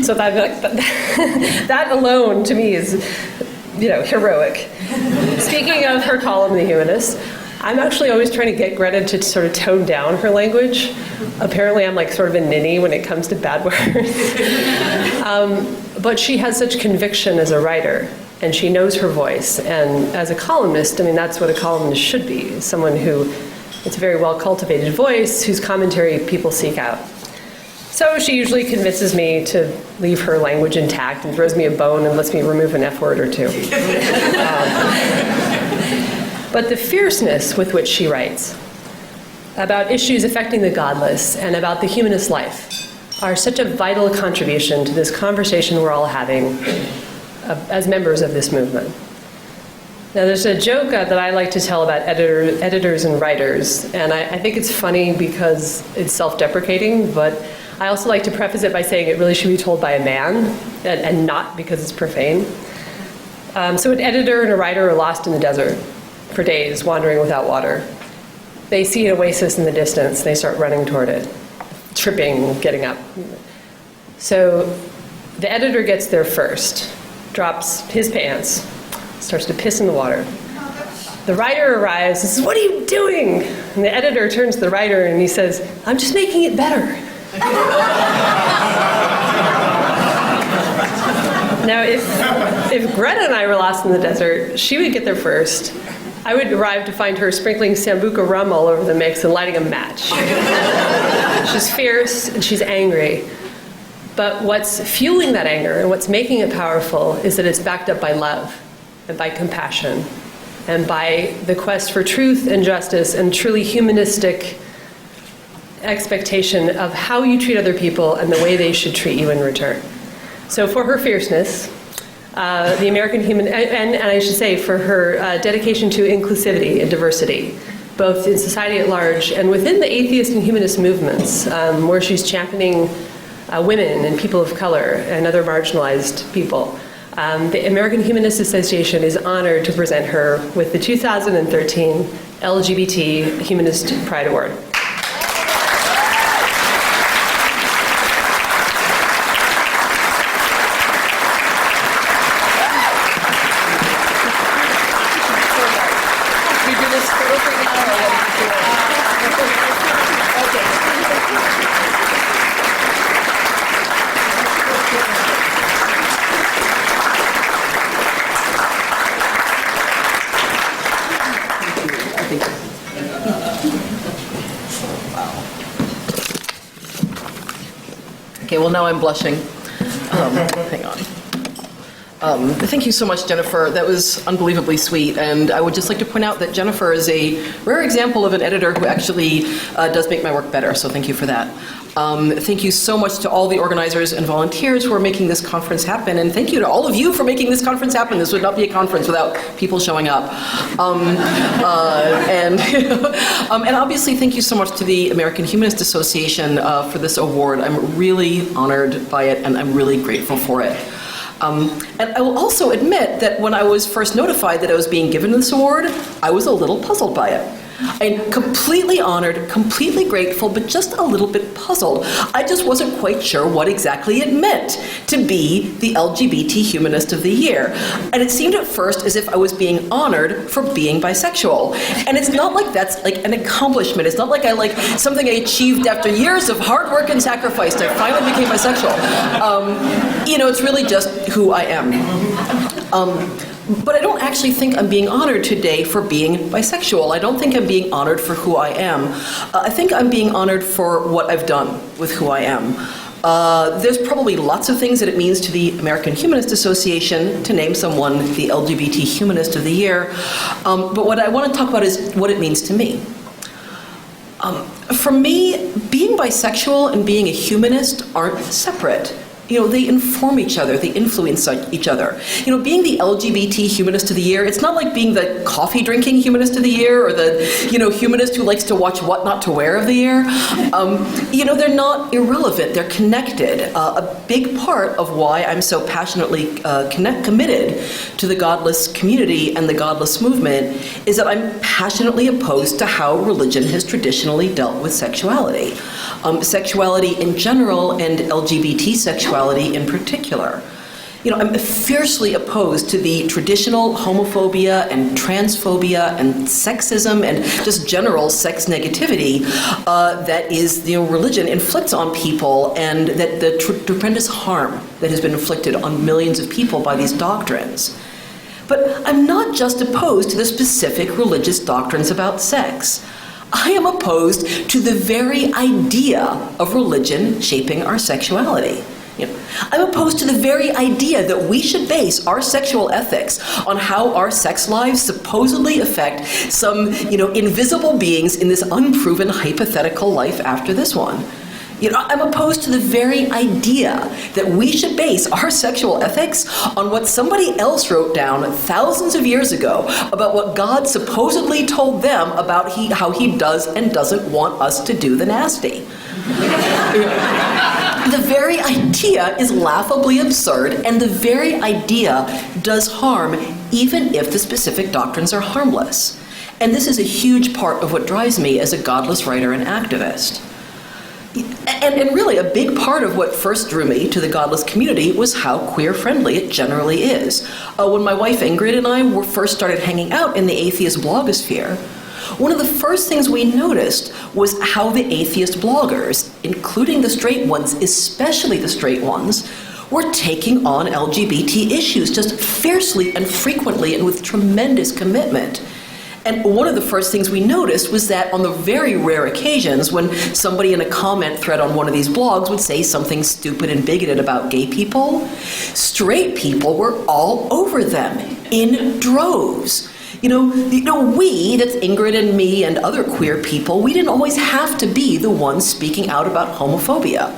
So that alone, to me, is heroic. Speaking of her column, The Humanist, I'm actually always trying to get Greta to sort of tone down her language. Apparently I'm sort of a ninny when it comes to bad words. But she has such conviction as a writer, and she knows her voice. And as a columnist, that's what a columnist should be, someone who, it's a very well-cultivated voice, whose commentary people seek out. So she usually convinces me to leave her language intact and throws me a bone and lets me remove an F word or two. But the fierceness with which she writes about issues affecting the godless and about the humanist life are such a vital contribution to this conversation we're all having as members of this movement. Now, there's a joke that I like to tell about editors and writers, and I think it's funny because it's self-deprecating, but I also like to preface it by saying it really should be told by a man, and not because it's profane. So an editor and a writer are lost in the desert for days, wandering without water. They see an oasis in the distance. They start running toward it, tripping, getting up. So the editor gets there first, drops his pants, starts to piss in the water. The writer arrives and says, "What are you doing?" And the editor turns to the writer and he says, "I'm just making it better." Now, if Greta and I were lost in the desert, she would get there first. I would arrive to find her sprinkling Sambuca rum all over the mix and lighting a match. She's fierce and she's angry. But what's fueling that anger and what's making it powerful is that it's backed up by love and by compassion and by the quest for truth and justice and truly humanistic expectation of how you treat other people and the way they should treat you in return. So for her fierceness, the American and I should say for her dedication to inclusivity and diversity, both in society at large and within the atheist and humanist movements, where she's championing women and people of color and other marginalized people. The American Humanist Association is honored to present her with the 2013 LGBT Humanist Pride Award. Okay, well now I'm blushing. Hang on. Thank you so much, Jennifer. That was unbelievably sweet. And I would just like to point out that Jennifer is a rare example of an editor who actually does make my work better, so thank you for that. Thank you so much to all the organizers and volunteers who are making this conference happen, and thank you to all of you for making this conference happen. This would not be a conference without people showing up. And obviously thank you so much to the American Humanist Association for this award. I'm really honored by it, and I'm really grateful for it. And I will also admit that when I was first notified that I was being given this award, I was a little puzzled by it. I'm completely honored, completely grateful, but just a little bit puzzled. I just wasn't quite sure what exactly it meant to be the LGBT Humanist of the Year. And it seemed at first as if I was being honored for being bisexual. And it's not like that's like an accomplishment. It's not like something I achieved after years of hard work and sacrifice. I finally became bisexual. It's really just who I am. But I don't actually think I'm being honored today for being bisexual. I don't think I'm being honored for who I am. I think I'm being honored for what I've done with who I am. There's probably lots of things that it means to the American Humanist Association to name someone the LGBT Humanist of the Year. But what I want to talk about is what it means to me. For me, being bisexual and being a humanist aren't separate. They inform each other, they influence each other. Being the LGBT Humanist of the Year, it's not like being the coffee-drinking Humanist of the Year or the, humanist who likes to watch What Not to Wear of the Year. They're not irrelevant, they're connected. A big part of why I'm so passionately committed to the godless community and the godless movement is that I'm passionately opposed to how religion has traditionally dealt with sexuality. Sexuality in general and LGBT sexuality in particular. I'm fiercely opposed to the traditional homophobia and transphobia and sexism and just general sex negativity that is, religion inflicts on people, and that the tremendous harm that has been inflicted on millions of people by these doctrines. But I'm not just opposed to the specific religious doctrines about sex. I am opposed to the very idea of religion shaping our sexuality. I'm opposed to the very idea that we should base our sexual ethics on how our sex lives supposedly affect some, invisible beings in this unproven hypothetical life after this one. I'm opposed to the very idea that we should base our sexual ethics on what somebody else wrote down thousands of years ago about what God supposedly told them about how he does and doesn't want us to do the nasty. The very idea is laughably absurd, and the very idea does harm even if the specific doctrines are harmless. And this is a huge part of what drives me as a godless writer and activist. And really, a big part of what first drew me to the godless community was how queer-friendly it generally is. When my wife Ingrid and I first started hanging out in the atheist blogosphere, one of the first things we noticed was how the atheist bloggers, including the straight ones, especially the straight ones, were taking on LGBT issues just fiercely and frequently and with tremendous commitment. And one of the first things we noticed was that on the very rare occasions when somebody in a comment thread on one of these blogs would say something stupid and bigoted about gay people, straight people were all over them in droves. We, that's Ingrid and me and other queer people, we didn't always have to be the ones speaking out about homophobia.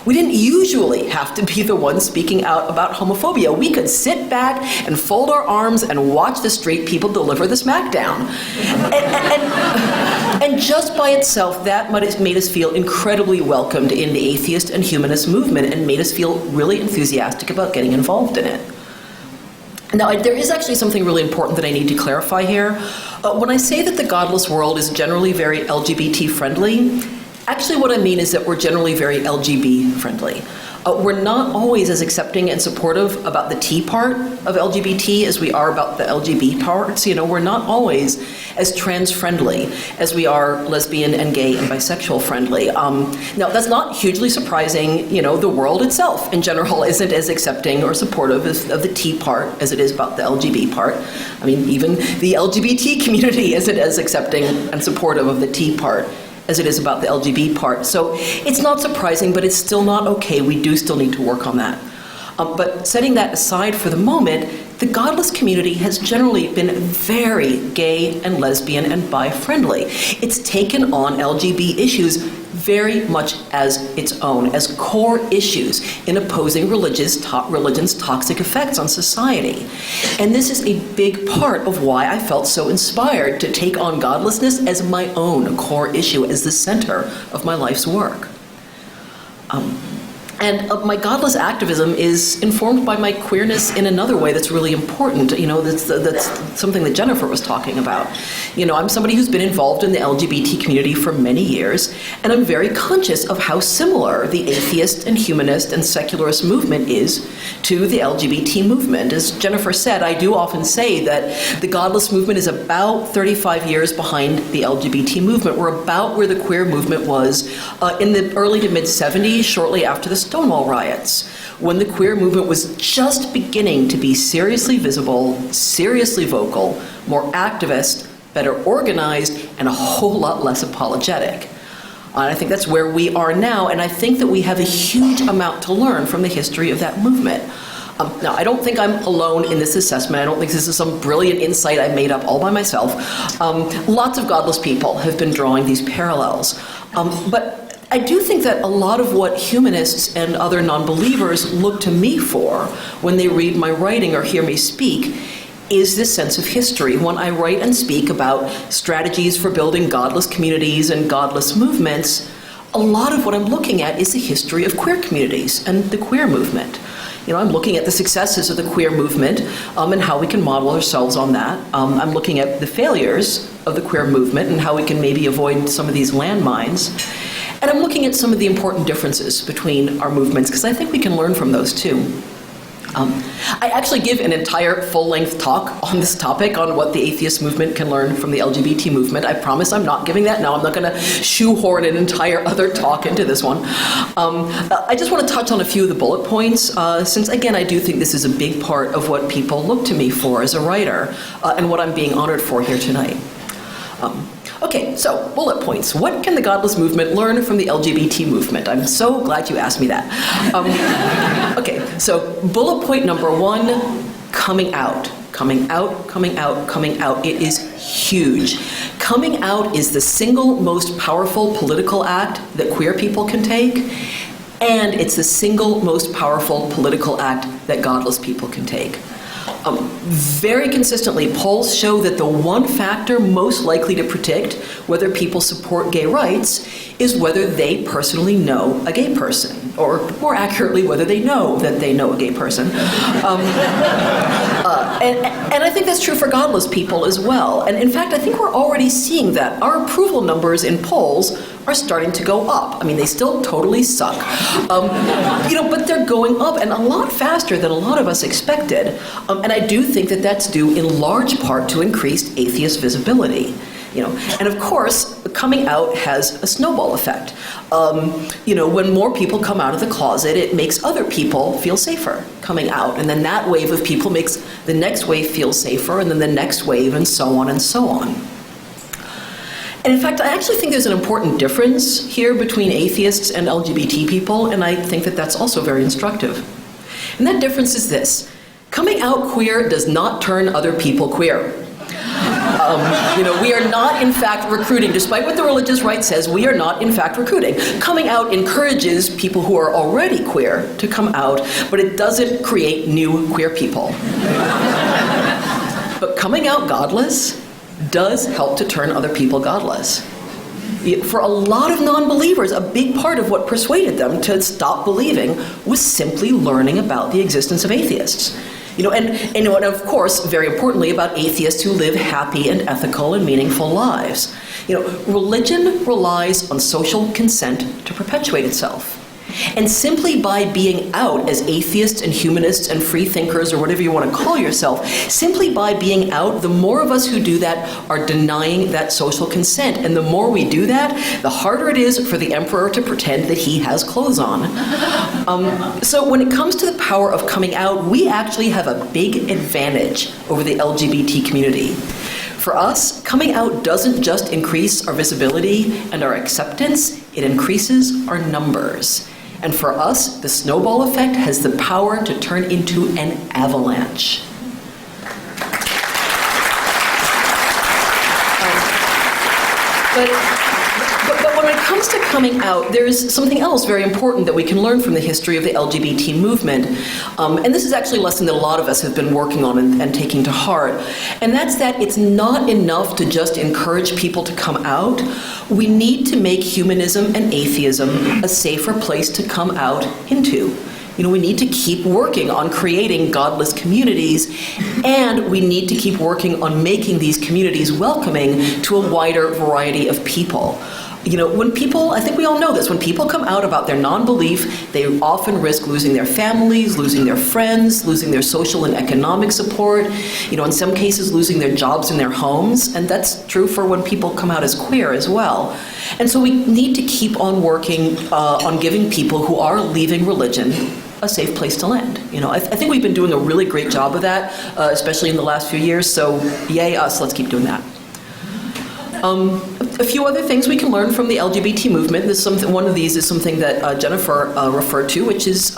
We didn't usually have to be the ones speaking out about homophobia. We could sit back and fold our arms and watch the straight people deliver the smackdown. And just by itself, that made us feel incredibly welcomed in the atheist and humanist movement and made us feel really enthusiastic about getting involved in it. Now, there is actually something really important that I need to clarify here. When I say that the godless world is generally very LGBT friendly, actually what I mean is that we're generally very LGB friendly. We're not always as accepting and supportive about the T part of LGBT as we are about the LGB parts. We're not always as trans friendly as we are lesbian and gay and bisexual friendly. Now, that's not hugely surprising. The world itself in general isn't as accepting or supportive of the T part as it is about the LGB part. I mean, even the LGBT community isn't as accepting and supportive of the T part as it is about the LGBT part. So it's not surprising, but it's still not okay. We do still need to work on that. But setting that aside for the moment, the godless community has generally been very gay and lesbian and bi-friendly. It's taken on LGBT issues very much as its own, as core issues in opposing religion's toxic effects on society. And this is a big part of why I felt so inspired to take on godlessness as my own core issue, as the center of my life's work. And my godless activism is informed by my queerness in another way that's really important. That's something that Jennifer was talking about. I'm somebody who's been involved in the LGBT community for many years, and I'm very conscious of how similar the atheist and humanist and secularist movement is to the LGBT movement. As Jennifer said, I do often say that the godless movement is about 35 years behind the LGBT movement. We're about where the queer movement was in the early to mid-'70s, shortly after the Stonewall riots, when the queer movement was just beginning to be seriously visible, seriously vocal, more activist, better organized, and a whole lot less apologetic. And I think that's where we are now, and I think that we have a huge amount to learn from the history of that movement. Now, I don't think I'm alone in this assessment. I don't think this is some brilliant insight I made up all by myself. Lots of godless people have been drawing these parallels. But I do think that a lot of what humanists and other non-believers look to me for when they read my writing or hear me speak is this sense of history. When I write and speak about strategies for building godless communities and godless movements, a lot of what I'm looking at is the history of queer communities and the queer movement. I'm looking at the successes of the queer movement and how we can model ourselves on that. I'm looking at the failures of the queer movement and how we can maybe avoid some of these landmines. And I'm looking at some of the important differences between our movements, because I think we can learn from those too. I actually give an entire full-length talk on this topic, on what the atheist movement can learn from the LGBT movement. I promise I'm not giving that now. I'm not going to shoehorn an entire other talk into this one. I just want to touch on a few of the bullet points, since, again, I do think this is a big part of what people look to me for as a writer, and what I'm being honored for here tonight. Okay, so bullet points. What can the godless movement learn from the LGBT movement? I'm so glad you asked me that. Okay, so bullet point number 1, coming out. Coming out, coming out, coming out. It is huge. Coming out is the single most powerful political act that queer people can take, and it's the single most powerful political act that godless people can take. Very consistently, polls show that the one factor most likely to predict whether people support gay rights is whether they personally know a gay person, or more accurately, whether they know that they know a gay person. And I think that's true for godless people as well. And in fact, I think we're already seeing that. Our approval numbers in polls are starting to go up. I mean, they still totally suck. But they're going up, and a lot faster than a lot of us expected. And I do think that that's due in large part to increased atheist visibility. And of course, coming out has a snowball effect. When more people come out of the closet, it makes other people feel safer coming out. And then that wave of people makes the next wave feel safer, and then the next wave, and so on and so on. And in fact, I actually think there's an important difference here between atheists and LGBT people, and I think that that's also very instructive. And that difference is this. Coming out queer does not turn other people queer. We are not, in fact, recruiting. Despite what the religious right says, we are not, in fact, recruiting. Coming out encourages people who are already queer to come out, but it doesn't create new queer people. But coming out godless does help to turn other people godless. For a lot of non-believers, a big part of what persuaded them to stop believing was simply learning about the existence of atheists. And of course, very importantly, about atheists who live happy and ethical and meaningful lives. Religion relies on social consent to perpetuate itself. And simply by being out as atheists and humanists and free thinkers, or whatever you want to call yourself, simply by being out, the more of us who do that are denying that social consent. And the more we do that, the harder it is for the emperor to pretend that he has clothes on. So when it comes to the power of coming out, we actually have a big advantage over the LGBT community. For us, coming out doesn't just increase our visibility and our acceptance, it increases our numbers. And for us, the snowball effect has the power to turn into an avalanche. But when it comes to coming out, there's something else very important that we can learn from the history of the LGBT movement. And this is actually a lesson that a lot of us have been working on and taking to heart. And that's that it's not enough to just encourage people to come out. We need to make humanism and atheism a safer place to come out into. You know, we need to keep working on creating godless communities, and we need to keep working on making these communities welcoming to a wider variety of people. You know, when people, I think we all know this, when people come out about their non-belief, they often risk losing their families, losing their friends, losing their social and economic support, you know, in some cases losing their jobs and their homes, and that's true for when people come out as queer as well. And so we need to keep on working on giving people who are leaving religion a safe place to land. You know, I think we've been doing a really great job of that, especially in the last few years, so yay us, let's keep doing that. A few other things we can learn from the LGBT movement. One of these is something that Jennifer referred to, which is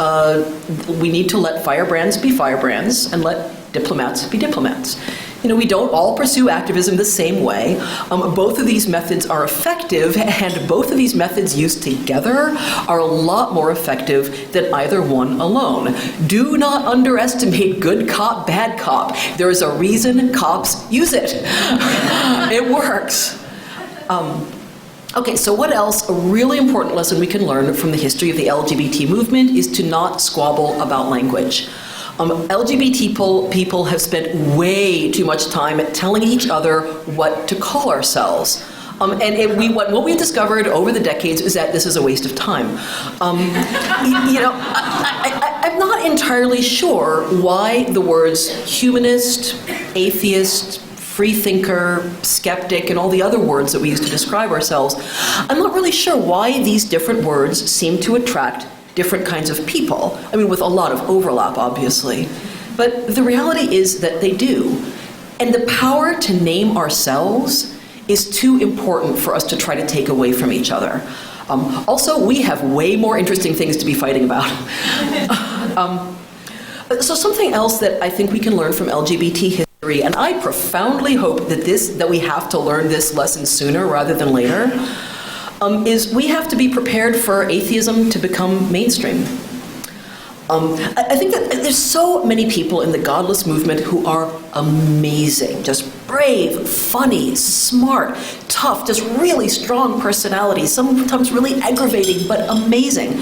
we need to let firebrands be firebrands and let diplomats be diplomats. You know, we don't all pursue activism the same way. Both of these methods are effective, and both of these methods used together are a lot more effective than either one alone. Do not underestimate good cop, bad cop. There is a reason cops use it. It works. Okay, so what else? A really important lesson we can learn from the history of the LGBT movement is to not squabble about language. LGBT people have spent way too much time telling each other what to call ourselves. What we've discovered over the decades is that this is a waste of time. You know, I'm not entirely sure why the words humanist, atheist, free thinker, skeptic, and all the other words that we use to describe ourselves, I'm not really sure why these different words seem to attract different kinds of people. I mean, with a lot of overlap, obviously. But the reality is that they do. And the power to name ourselves is too important for us to try to take away from each other. Also, we have way more interesting things to be fighting about. So something else that I think we can learn from LGBT history, and I profoundly hope that we have to learn this lesson sooner rather than later, is we have to be prepared for atheism to become mainstream. I think that there's so many people in the godless movement who are amazing, just brave, funny, smart, tough, just really strong personalities, sometimes really aggravating, but amazing.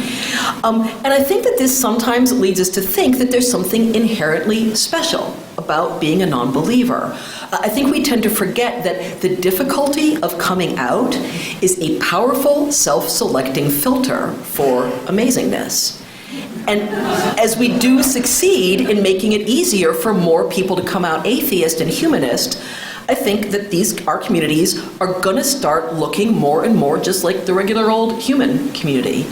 And I think that this sometimes leads us to think that there's something inherently special about being a non-believer. I think we tend to forget that the difficulty of coming out is a powerful, self-selecting filter for amazingness. And as we do succeed in making it easier for more people to come out atheist and humanist, I think that our communities are going to start looking more and more just like the regular old human community.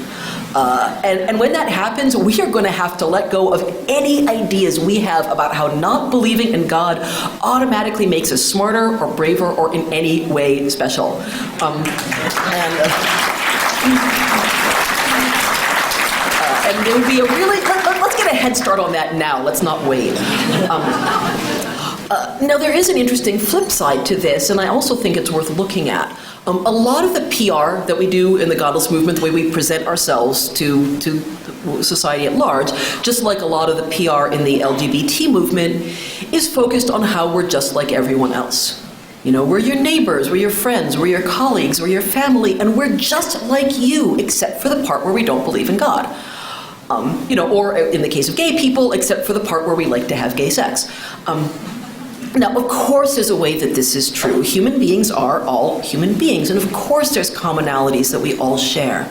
And when that happens, we are going to have to let go of any ideas we have about how not believing in God automatically makes us smarter or braver or in any way special. And there would be a really, let's get a head start on that now, let's not wait. Now there is an interesting flip side to this, and I also think it's worth looking at. A lot of the PR that we do in the godless movement, the way we present ourselves to society at large, just like a lot of the PR in the LGBT movement, is focused on how we're just like everyone else. You know, we're your neighbors, we're your friends, we're your colleagues, we're your family, and we're just like you, except for the part where we don't believe in God. You know, or in the case of gay people, except for the part where we like to have gay sex. Now, of course there's a way that this is true. Human beings are all human beings, and of course there's commonalities that we all share.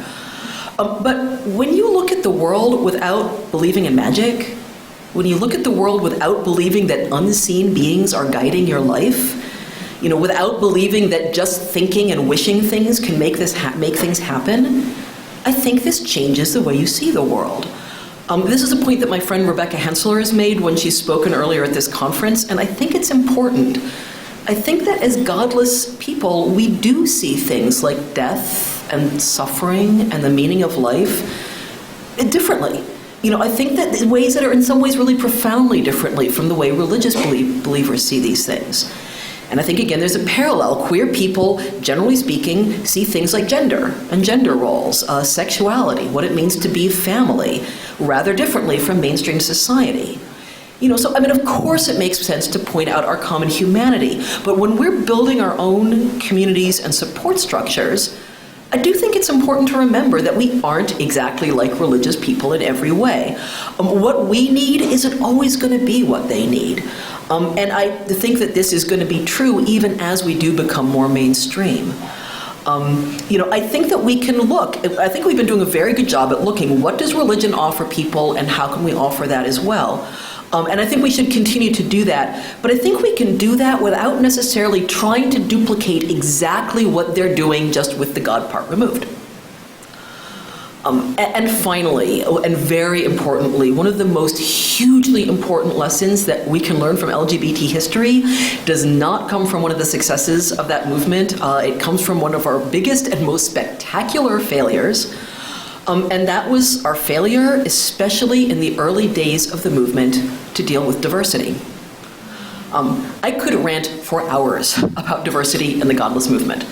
But when you look at the world without believing in magic, when you look at the world without believing that unseen beings are guiding your life, you know, without believing that just thinking and wishing things can make things happen, I think this changes the way you see the world. This is a point that my friend Rebecca Hensler has made when she's spoken earlier at this conference, and I think it's important. I think that as godless people, we do see things like death and suffering and the meaning of life differently. I think that in ways that are in some ways really profoundly differently from the way religious believers see these things. And I think, again, there's a parallel. Queer people, generally speaking, see things like gender and gender roles, sexuality, what it means to be family, rather differently from mainstream society. So, of course it makes sense to point out our common humanity, but when we're building our own communities and support structures, I do think it's important to remember that we aren't exactly like religious people in every way. What we need isn't always going to be what they need. And I think that this is going to be true even as we do become more mainstream. I think that we can I think we've been doing a very good job at looking, what does religion offer people and how can we offer that as well? And I think we should continue to do that. But I think we can do that without necessarily trying to duplicate exactly what they're doing, just with the God part removed. And finally, and very importantly, one of the most hugely important lessons that we can learn from LGBT history does not come from one of the successes of that movement. It comes from one of our biggest and most spectacular failures. And that was our failure, especially in the early days of the movement, to deal with diversity. I could rant for hours about diversity in the godless movement.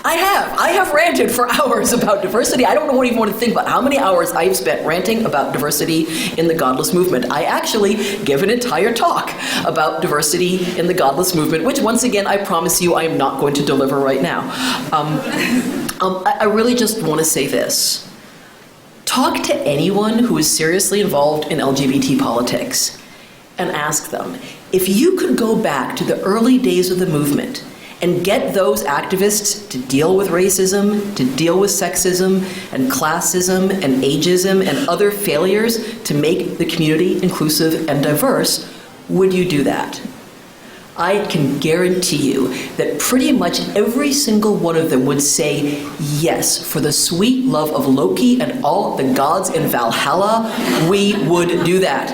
I have ranted for hours about diversity. I don't know what even want to think about how many hours I've spent ranting about diversity in the godless movement. I actually give an entire talk about diversity in the godless movement, which once again, I promise you, I am not going to deliver right now. I really just want to say this. Talk to anyone who is seriously involved in LGBT politics and ask them, if you could go back to the early days of the movement and get those activists to deal with racism, to deal with sexism and classism and ageism and other failures to make the community inclusive and diverse, would you do that? I can guarantee you that pretty much every single one of them would say yes, for the sweet love of Loki and all the gods in Valhalla, we would do that.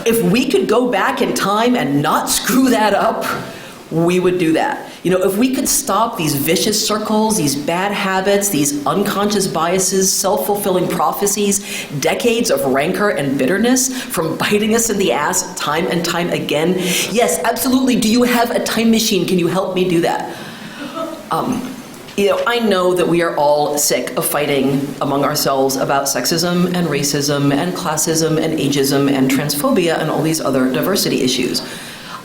If we could go back in time and not screw that up, we would do that. If we could stop these vicious circles, these bad habits, these unconscious biases, self-fulfilling prophecies, decades of rancor and bitterness from biting us in the ass time and time again, yes, absolutely. Do you have a time machine? Can you help me do that? I know that we are all sick of fighting among ourselves about sexism and racism and classism and ageism and transphobia and all these other diversity issues.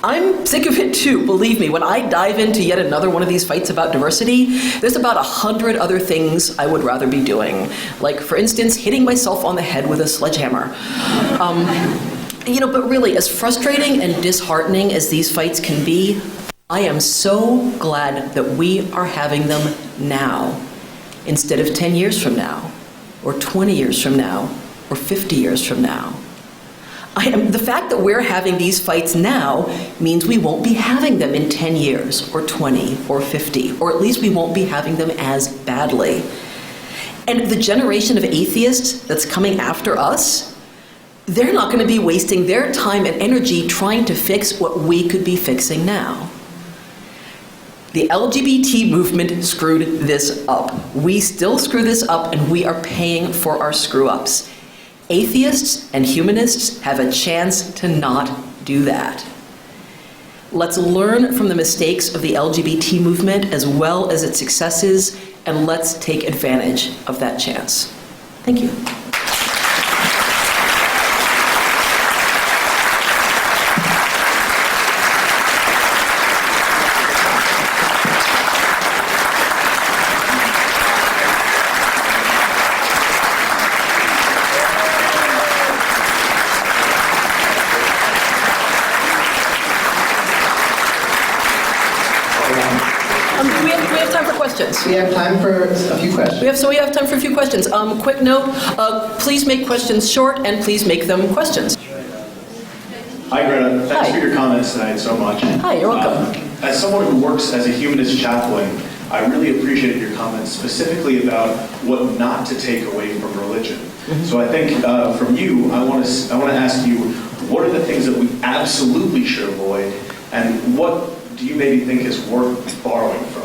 I'm sick of it too, believe me. When I dive into yet another one of these fights about diversity, there's about 100 other things I would rather be doing. Like, for instance, hitting myself on the head with a sledgehammer. But really, as frustrating and disheartening as these fights can be, I am so glad that we are having them now, instead of 10 years from now, or 20 years from now, or 50 years from now. The fact that we're having these fights now means we won't be having them in 10 years, or 20, or 50, or at least we won't be having them as badly. And the generation of atheists that's coming after us, they're not going to be wasting their time and energy trying to fix what we could be fixing now. The LGBT movement screwed this up. We still screw this up, and we are paying for our screw-ups. Atheists and humanists have a chance to not do that. Let's learn from the mistakes of the LGBT movement as well as its successes, and let's take advantage of that chance. Thank you. We have time for a few questions. We have time for a few questions. Quick note, please make questions short and please make them questions. Hi, Greta. Thanks Hi. for your comments tonight so much. Hi, you're welcome. As someone who works as a humanist chaplain, I really appreciated your comments specifically about what not to take away from religion. So I think from you, I want to ask you, what are the things that we absolutely should avoid, and what do you maybe think is worth borrowing from?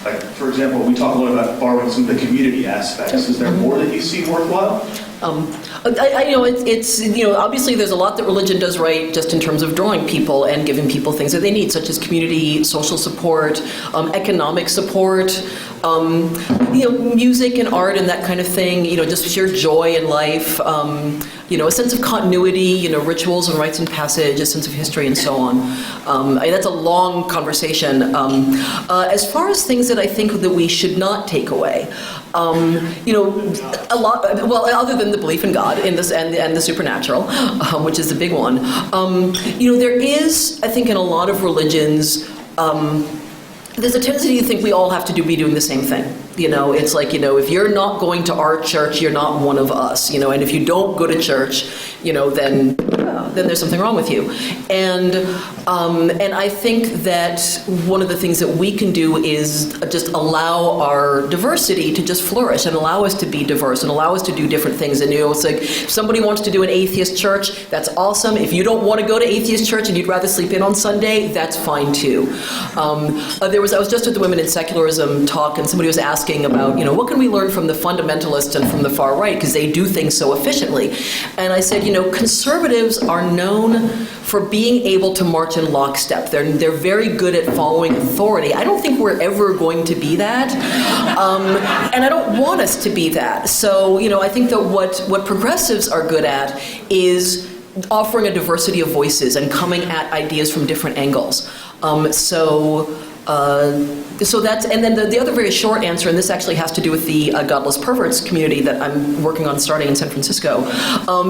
Like, for example, we talk a lot about borrowing some of the community aspects. Is there more that you see worthwhile? Obviously there's a lot that religion does right just in terms of drawing people and giving people things that they need, such as community, social support, economic support, music and art and that kind of thing, just sheer joy in life, a sense of continuity, rituals and rites and passage, a sense of history and so on. That's a long conversation. As far as things that I think that we should not take away, a lot, well, other than the belief in God and the supernatural, which is the big one, there is, I think, in a lot of religions, there's a tendency to think we all have to be doing the same thing. It's like, if you're not going to our church, you're not one of us, and if you don't go to church, then there's something wrong with you. And I think that one of the things that we can do is just allow our diversity to just flourish and allow us to be diverse and allow us to do different things. And it's like, if somebody wants to do an atheist church, that's awesome. If you don't want to go to atheist church and you'd rather sleep in on Sunday, that's fine too. I was just at the Women in Secularism talk, and somebody was asking about, what can we learn from the fundamentalists and from the far right, because they do things so efficiently. And I said, conservatives are known for being able to march in lockstep. They're very good at following authority. I don't think we're ever going to be that, and I don't want us to be that. So, I think that what progressives are good at is offering a diversity of voices and coming at ideas from different angles. So that's, and then the other very short answer, and this actually has to do with the Godless Perverts community that I'm working on starting in San Francisco,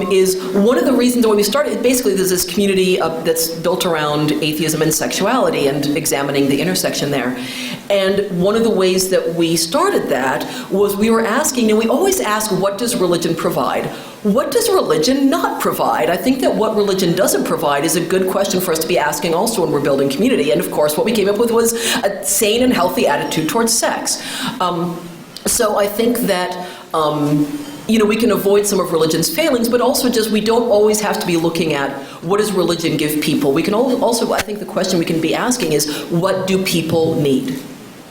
is one of the reasons when we started, basically there's this community that's built around atheism and sexuality and examining the intersection there. And one of the ways that we started that was we were asking, we always ask, what does religion provide? What does religion not provide? I think that what religion doesn't provide is a good question for us to be asking also when we're building community. And of course, what we came up with was a sane and healthy attitude towards sex. So I think that we can avoid some of religion's failings, but also just we don't always have to be looking at what does religion give people. We can also, I think the question we can be asking is, what do people need?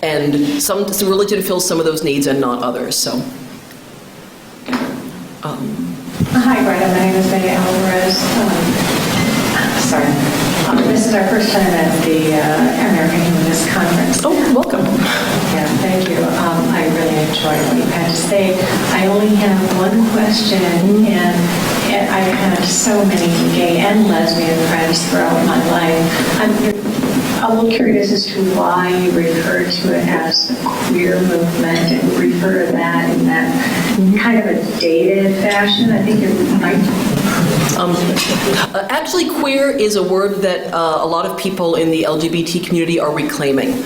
And so religion fills some of those needs and not others. So. Hi, Greta. My name is Betty Alvarez. This is our first time at the American Humanist Conference. Oh, welcome. Yeah, thank you. I really enjoyed what you had to say. I only have one question, and I've had so many gay and lesbian friends throughout my life. I'm a little curious as to why you refer to it as the queer movement and refer to that in that kind of a dated fashion. I think it might. Actually, queer is a word that a lot of people in the LGBT community are reclaiming.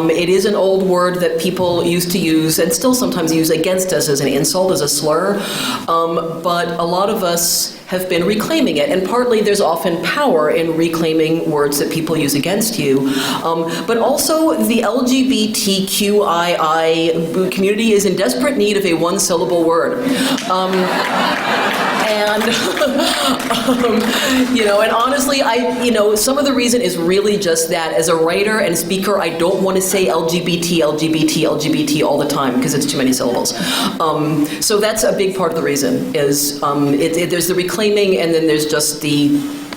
It is an old word that people used to use and still sometimes use against us as an insult, as a slur, but a lot of us have been reclaiming it, and partly there's often power in reclaiming words that people use against you, but also the LGBTQII community is in desperate need of a one-syllable word. And and honestly, some of the reason is really just that. As a writer and speaker, I don't want to say LGBT all the time because it's too many syllables. So that's a big part of the reason. Is there's the reclaiming, and then there's just the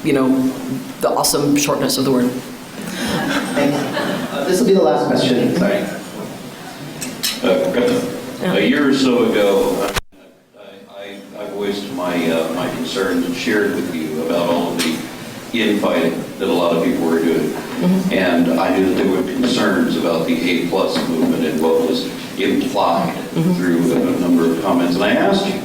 the awesome shortness of the word. This will be the last question. Sorry. A year or so ago, I voiced my concerns and shared with you about all of the infighting that a lot of people were doing. Mm-hmm. And I knew that there were concerns about the A+ movement and what was implied through a number of comments. And I asked you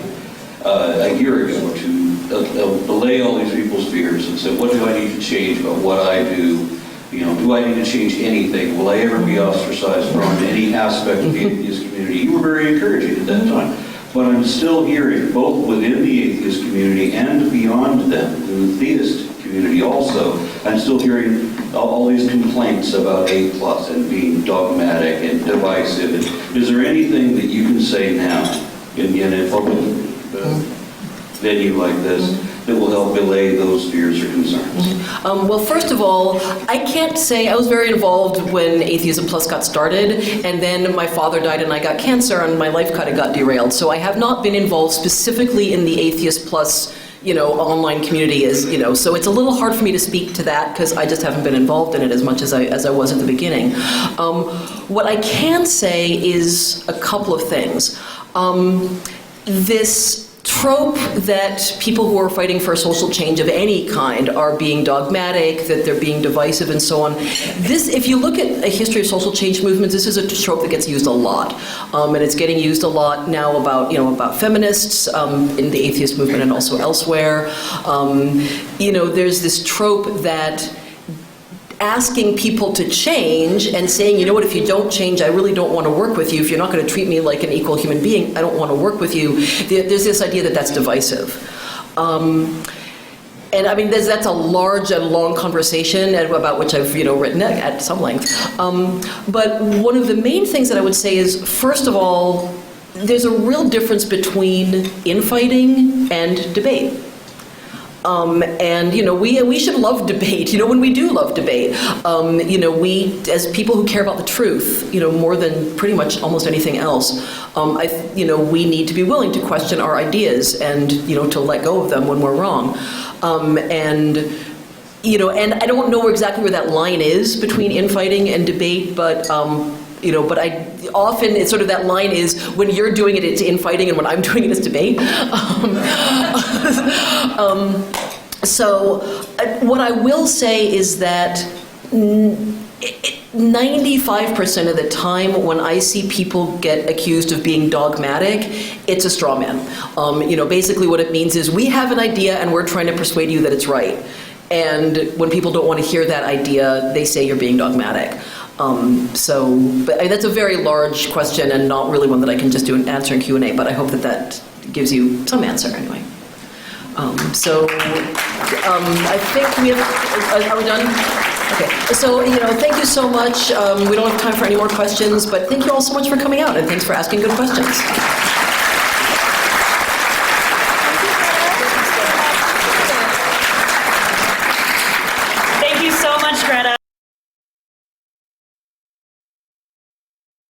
a year ago to allay all these people's fears and said, what do I need to change about what I do? Do I need to change anything? Will I ever be ostracized from any aspect of the atheist community? You were very encouraging at that time. But I'm still hearing, both within the atheist community and beyond them, in the theist community also, I'm still hearing all these complaints about A+ and being dogmatic and divisive. And is there anything that you can say now in a public venue like this that will help allay those fears or concerns? Well, first of all, I can't say, I was very involved when Atheism Plus got started, and then my father died and I got cancer and my life kind of got derailed. So I have not been involved specifically in the Atheist Plus online community so it's a little hard for me to speak to that because I just haven't been involved in it as much as I was at the beginning. What I can say is a couple of things. This trope that people who are fighting for social change of any kind are being dogmatic, that they're being divisive and so on. If you look at a history of social change movements, this is a trope that gets used a lot. And it's getting used a lot now about feminists in the atheist movement and also elsewhere. There's this trope that asking people to change and saying, you know what, if you don't change, I really don't want to work with you. If you're not going to treat me like an equal human being, I don't want to work with you. There's this idea that that's divisive. And I mean, that's a large and long conversation about which I've written at some length. But one of the main things that I would say is, first of all, there's a real difference between infighting and debate. We should love debate, when we do love debate. We, as people who care about the truth, more than pretty much almost anything else, we need to be willing to question our ideas and, to let go of them when we're wrong. And I don't know exactly where that line is between infighting and debate, but often it's sort of that line is when you're doing it, it's infighting, and when I'm doing it, it's debate. So what I will say is that 95% of the time when I see people get accused of being dogmatic, it's a straw man. Basically what it means is we have an idea and we're trying to persuade you that it's right. And when people don't want to hear that idea, they say you're being dogmatic. But that's a very large question and not really one that I can just do an answer in Q&A, but I hope that gives you some answer anyway. I think we have, are we done? Okay, so, thank you so much. We don't have time for any more questions, but thank you all so much for coming out, and thanks for asking good questions.